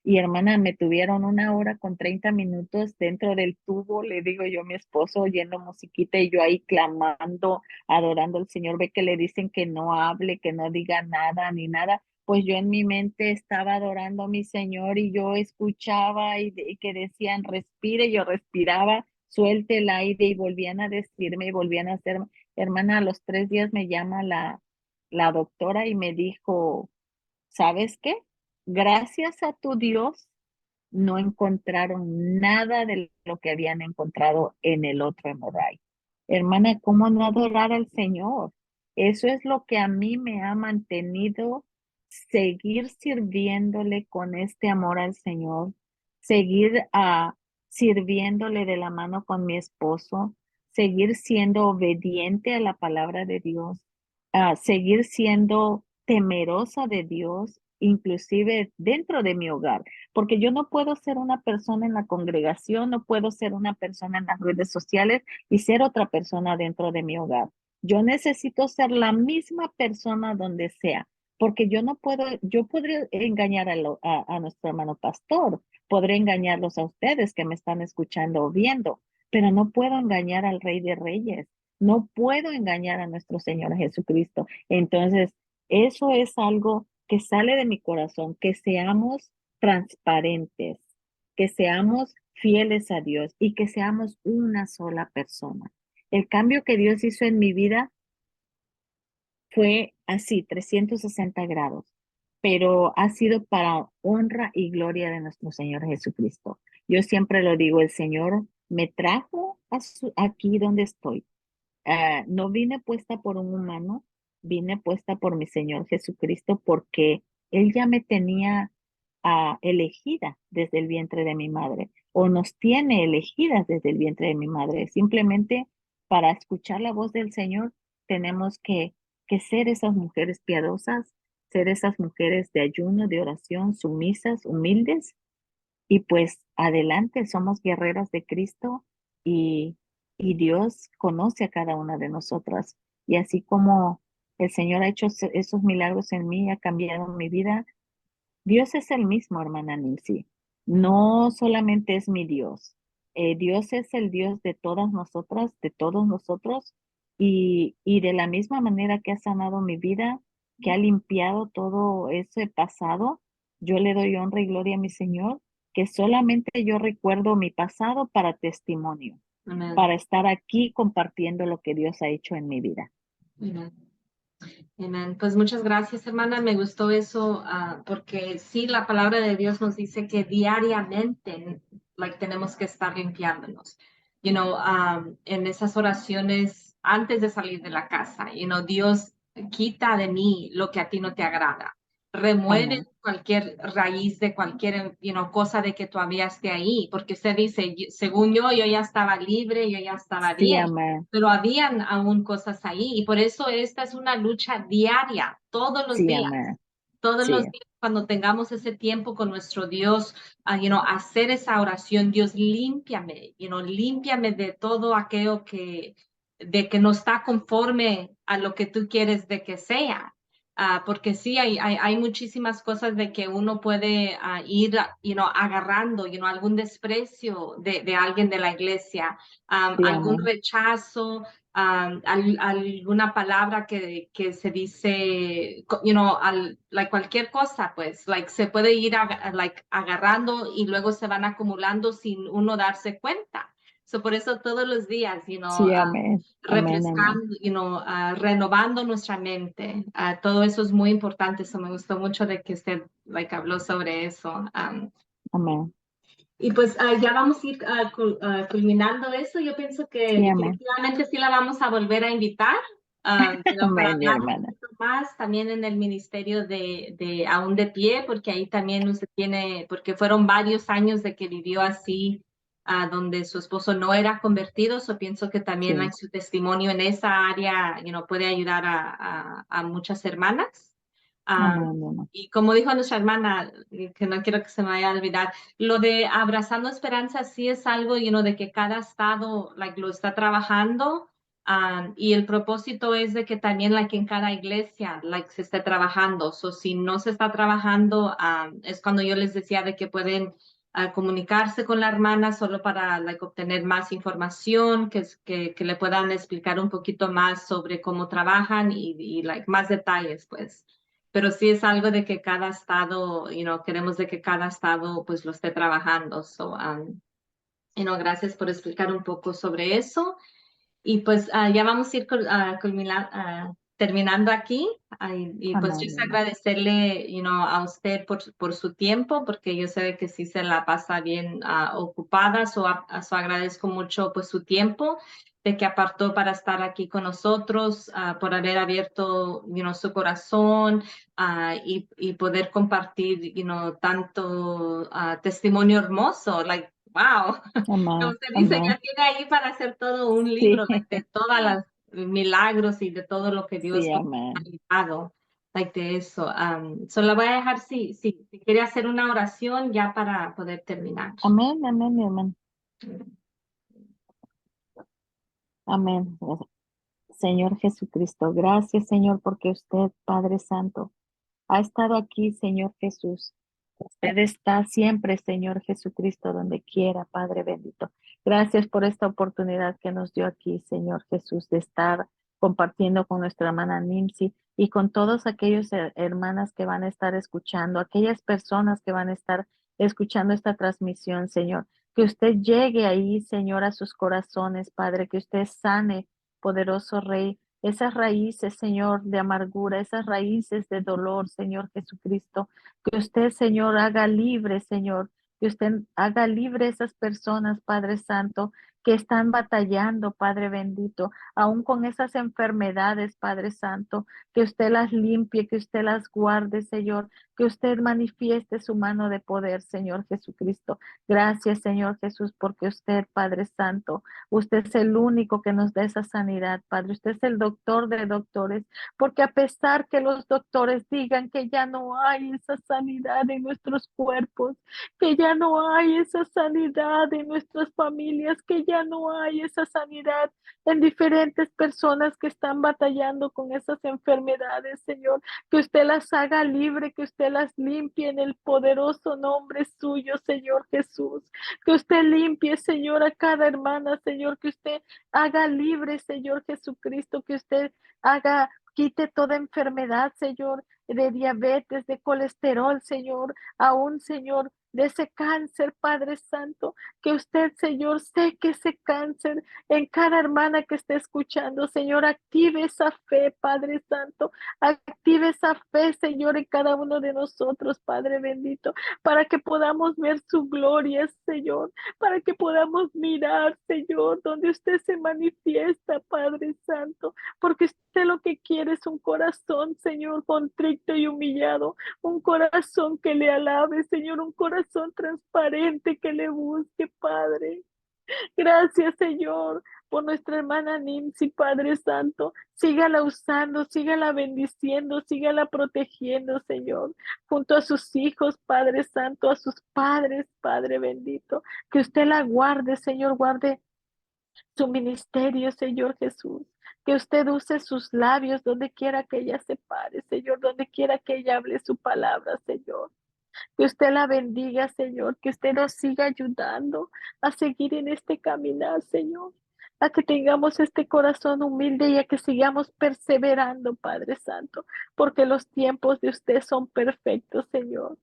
Y hermana, me tuvieron 1 hora con 30 minutos dentro del tubo, le digo yo a mi esposo, oyendo musiquita y yo ahí clamando, adorando al Señor. Ve que le dicen que no hable, que no diga nada ni nada. Pues yo en mi mente estaba adorando a mi Señor y yo escuchaba y que decían respire, yo respiraba, suelte el aire y volvían a decirme y volvían a hacerme. Hermana, a los 3 días me llama la doctora y me dijo, ¿sabes qué? Gracias a tu Dios, no encontraron nada de lo que habían encontrado en el otro hemorroide. Hermana, ¿cómo no adorar al Señor? Eso es lo que a mí me ha mantenido seguir sirviéndole con este amor al Señor, seguir sirviéndole de la mano con mi esposo, seguir siendo obediente a la palabra de Dios, seguir siendo temerosa de Dios, inclusive dentro de mi hogar, porque yo no puedo ser una persona en la congregación, no puedo ser una persona en las redes sociales y ser otra persona dentro de mi hogar. Yo necesito ser la misma persona donde sea, porque yo no puedo, yo podría engañar a nuestro hermano pastor, podré engañarlos a ustedes que me están escuchando o viendo, pero no puedo engañar al Rey de Reyes, no puedo engañar a nuestro Señor Jesucristo. Entonces, eso es algo que sale de mi corazón, que seamos transparentes, que seamos fieles a Dios y que seamos una sola persona. El cambio que Dios hizo en mi vida fue así, 360 grados, pero ha sido para honra y gloria de nuestro Señor Jesucristo. Yo siempre lo digo, el Señor me trajo aquí donde estoy. No vine puesta por un humano, vine puesta por mi Señor Jesucristo porque Él ya me tenía elegida desde el vientre de mi madre o nos tiene elegidas desde el vientre de mi madre. Simplemente para escuchar la voz del Señor tenemos que ser esas mujeres piadosas, ser esas mujeres de ayuno, de oración, sumisas, humildes y pues adelante, somos guerreras de Cristo y, y Dios conoce a cada una de nosotras. Y así como el Señor ha hecho esos milagros en mí, ha cambiado mi vida, Dios es el mismo, hermana Nancy. No solamente es mi Dios, Dios es el Dios de todas nosotras, de todos nosotros, y de la misma manera que ha sanado mi vida, que ha limpiado todo ese pasado, yo le doy honra y gloria a mi Señor, que solamente yo recuerdo mi pasado para testimonio, Amén. para estar aquí compartiendo lo que Dios ha hecho en mi vida. Amén. Amén. Pues muchas gracias, hermana. Me gustó eso, porque sí, la palabra de Dios nos dice que diariamente, like, tenemos que estar limpiándonos. En esas oraciones antes de salir de la casa, Dios quita de mí lo que a ti no te agrada. Remueve Amén. cualquier raíz de cualquier, cosa de que todavía esté ahí, porque usted dice, según yo ya estaba libre, yo ya estaba Sí, bien, amén. pero habían aún cosas ahí y por eso esta es una lucha diaria, Sí, amén. todos Sí, los días cuando tengamos ese tiempo con nuestro Dios, hacer esa oración, Dios, límpiame, límpiame de todo aquello de que no está conforme a lo que tú quieres de que sea. Porque sí, hay muchísimas cosas de que uno puede ir, agarrando, algún desprecio de alguien de la iglesia, sí, algún amén. rechazo, alguna palabra que se dice, like cualquier cosa, pues, like se puede ir like, agarrando y luego se van acumulando sin uno darse cuenta. So, por eso todos los días, Sí, amén. Amén, amén. refrescando, renovando nuestra mente. Todo eso es muy importante. So, me gustó mucho de que usted like, habló sobre eso. Amén. Y pues ya vamos a ir culminando eso. Yo pienso que Sí, amén. definitivamente sí la vamos a volver a invitar, para Amén, mi hablar un hermana. poquito más también en el ministerio de Aún de Pie, porque ahí también usted tiene, porque fueron varios años de que vivió así, donde su esposo no era convertido. So pienso que también Sí. like, su testimonio en esa área, puede ayudar a muchas hermanas. Um, Amén, mi hermana. y como dijo nuestra hermana, que no quiero que se me vaya a olvidar, lo de Abrazando Esperanza sí es algo, de que cada estado like, lo está trabajando, y el propósito es de que también like, en cada iglesia like, se esté trabajando. So, si no se está trabajando, es cuando yo les decía de que pueden comunicarse con la hermana solo para like, obtener más información, que le puedan explicar un poquito más sobre cómo trabajan y like, más detalles, pues. Pero sí es algo de que cada estado, queremos de que cada estado pues lo esté trabajando. So, gracias por explicar un poco sobre eso. Y pues ya vamos a ir terminando aquí. Y pues yo Amén, mi sé hermana. agradecerle, a usted por su tiempo, porque yo sé que sí se la pasa bien ocupada. So agradezco mucho pues su tiempo de que apartó para estar aquí con nosotros, por haber abierto, su corazón, y poder compartir, tanto testimonio hermoso, like, wow. Como Amén, usted dice, amén. ya tiene ahí para hacer todo un Sí, libro like, de todas las milagros y de todo lo que Dios sí, pues, ha amén. ayudado, like, de eso. Solo voy a dejar si quiere hacer una oración ya para poder terminar. Amén, amén, mi hermana. Amén. Señor Jesucristo, gracias, Señor, porque usted, Padre Santo, ha estado aquí, Señor Jesús. Usted está siempre, Señor Jesucristo, donde quiera, Padre bendito. Gracias por esta oportunidad que nos dio aquí, Señor Jesús, de estar compartiendo con nuestra hermana Nimsi y con todos aquellos hermanas que van a estar escuchando, aquellas personas que van a estar escuchando esta transmisión, Señor. Que usted llegue ahí, Señor, a sus corazones, Padre, que usted sane, poderoso Rey, esas raíces, Señor, de amargura, esas raíces de dolor, Señor Jesucristo. Que usted, Señor, haga libre, Señor, que usted haga libre esas personas, Padre Santo, que están batallando, Padre bendito, aún con esas enfermedades, Padre Santo, que usted las limpie, que usted las guarde, Señor, que usted manifieste su mano de poder, Señor Jesucristo. Gracias, Señor Jesús, porque usted, Padre Santo, usted es el único que nos da esa sanidad, Padre. Usted es el doctor de doctores, porque a pesar que los doctores digan que ya no hay esa sanidad en nuestros cuerpos, que ya no hay esa sanidad en nuestras familias, que ya ya no hay esa sanidad en diferentes personas que están batallando con esas enfermedades, Señor. Que usted las haga libre, que usted las limpie en el poderoso nombre suyo, Señor Jesús. Que usted limpie, Señor, a cada hermana, Señor. Que usted haga libre, Señor Jesucristo. Que usted haga, quite toda enfermedad, Señor, de diabetes, de colesterol, Señor, aún, Señor, de ese cáncer, Padre Santo, que usted, Señor, seque ese cáncer en cada hermana que esté escuchando, Señor, active esa fe, Padre Santo, active esa fe, Señor, en cada uno de nosotros, Padre bendito, para que podamos ver su gloria, Señor, para que podamos mirar, Señor, donde usted se manifiesta, Padre Santo, porque usted lo que quiere es un corazón, Señor, contrito y humillado, un corazón que le alabe, Señor, un corazón transparente que le busque, Padre. Gracias, Señor, por nuestra hermana Nancy, Padre Santo. Sígala usando, sígala bendiciendo, sígala protegiendo, Señor, junto a sus hijos, Padre Santo, a sus padres, Padre bendito. Que usted la guarde, Señor, guarde su ministerio, Señor Jesús. Que usted use sus labios donde quiera que ella se pare, Señor, donde quiera que ella hable su palabra, Señor. Que usted la bendiga, Señor, que usted nos siga ayudando a seguir en este caminar, Señor, a que tengamos este corazón humilde y a que sigamos perseverando, Padre Santo, porque los tiempos de usted son perfectos, Señor.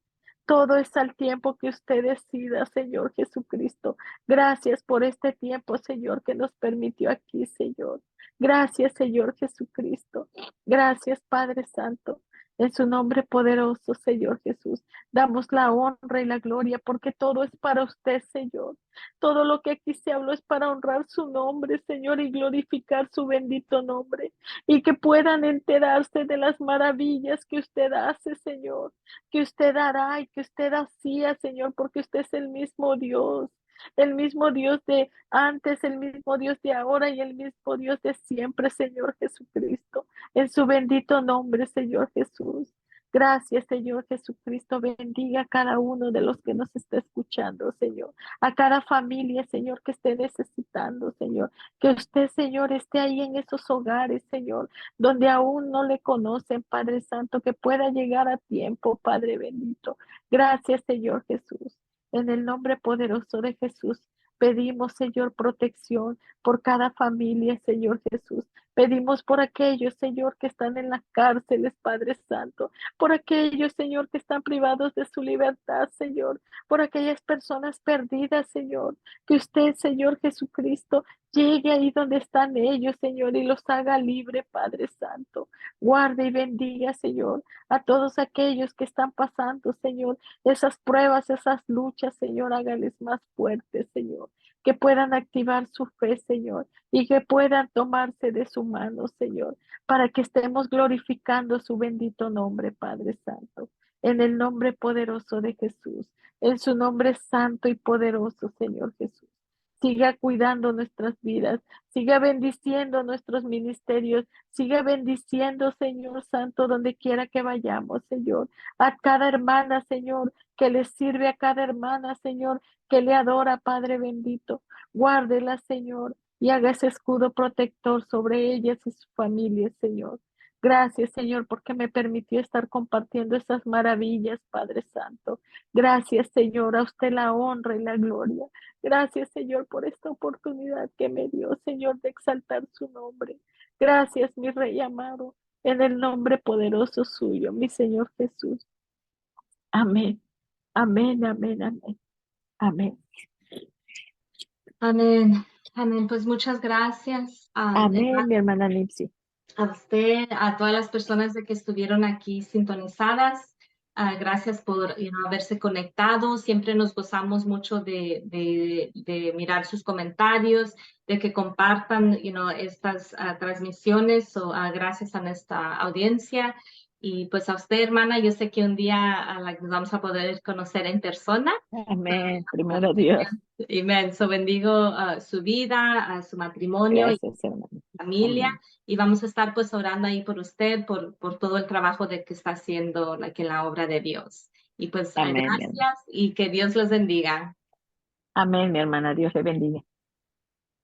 Todo es al tiempo que usted decida, Señor Jesucristo. Gracias por este tiempo, Señor, que nos permitió aquí, Señor. Gracias, Señor Jesucristo. Gracias, Padre Santo. En su nombre poderoso, Señor Jesús, damos la honra y la gloria porque todo es para usted, Señor. Todo lo que aquí se habló es para honrar su nombre, Señor, y glorificar su bendito nombre. Y que puedan enterarse de las maravillas que usted hace, Señor, que usted hará y que usted hacía, Señor, porque usted es el mismo Dios de antes, el mismo Dios de ahora y el mismo Dios de siempre, Señor Jesucristo. En su bendito nombre, Señor Jesús. Gracias, Señor Jesucristo. Bendiga a cada uno de los que nos está escuchando, Señor. A cada familia, Señor, que esté necesitando, Señor. Que usted, Señor, esté ahí en esos hogares, Señor, donde aún no le conocen, Padre Santo, que pueda llegar a tiempo, Padre bendito. Gracias, Señor Jesús. En el nombre poderoso de Jesús, pedimos, Señor, protección por cada familia, Señor Jesús. Pedimos por aquellos, Señor, que están en las cárceles, Padre Santo. Por aquellos, Señor, que están privados de su libertad, Señor. Por aquellas personas perdidas, Señor. Que usted, Señor Jesucristo, llegue ahí donde están ellos, Señor, y los haga libre, Padre Santo. Guarde y bendiga, Señor, a todos aquellos que están pasando, Señor, esas pruebas, esas luchas, Señor, hágales más fuertes, Señor. Que puedan activar su fe, Señor, y que puedan tomarse de su mano, Señor, para que estemos glorificando su bendito nombre, Padre Santo. En el nombre poderoso de Jesús, en su nombre santo y poderoso, Señor Jesús. Siga cuidando nuestras vidas, siga bendiciendo nuestros ministerios, siga bendiciendo, Señor Santo, donde quiera que vayamos, Señor. A cada hermana, Señor, que le sirve, a cada hermana, Señor, que le adora, Padre bendito. Guárdela, Señor, y haga ese escudo protector sobre ellas y su familia, Señor. Gracias, Señor, porque me permitió estar compartiendo esas maravillas, Padre Santo. Gracias, Señor, a usted la honra y la gloria. Gracias, Señor, por esta oportunidad que me dio, Señor, de exaltar su nombre. Gracias, mi Rey amado, en el nombre poderoso suyo, mi Señor Jesús. Amén. Amén, amén, amén. Amén. Amén. Amén. Pues muchas gracias Amén, mi hermana Nipsey. a usted, a todas las personas de que estuvieron aquí sintonizadas. Gracias por haberse conectado. Siempre nos gozamos mucho de mirar sus comentarios, de que compartan estas transmisiones. Gracias a nuestra audiencia. Y pues a usted, hermana, yo sé que un día nos vamos a poder conocer en persona. Amén, primero Dios. Amén. Bendigo su vida, a su matrimonio. Gracias, hermano. Familia. Amén. Y vamos a estar pues orando ahí por usted, por todo el trabajo de que está haciendo en la obra de Dios. Y pues Amén, gracias y que Dios los bendiga. Amén, mi hermana. Dios le bendiga.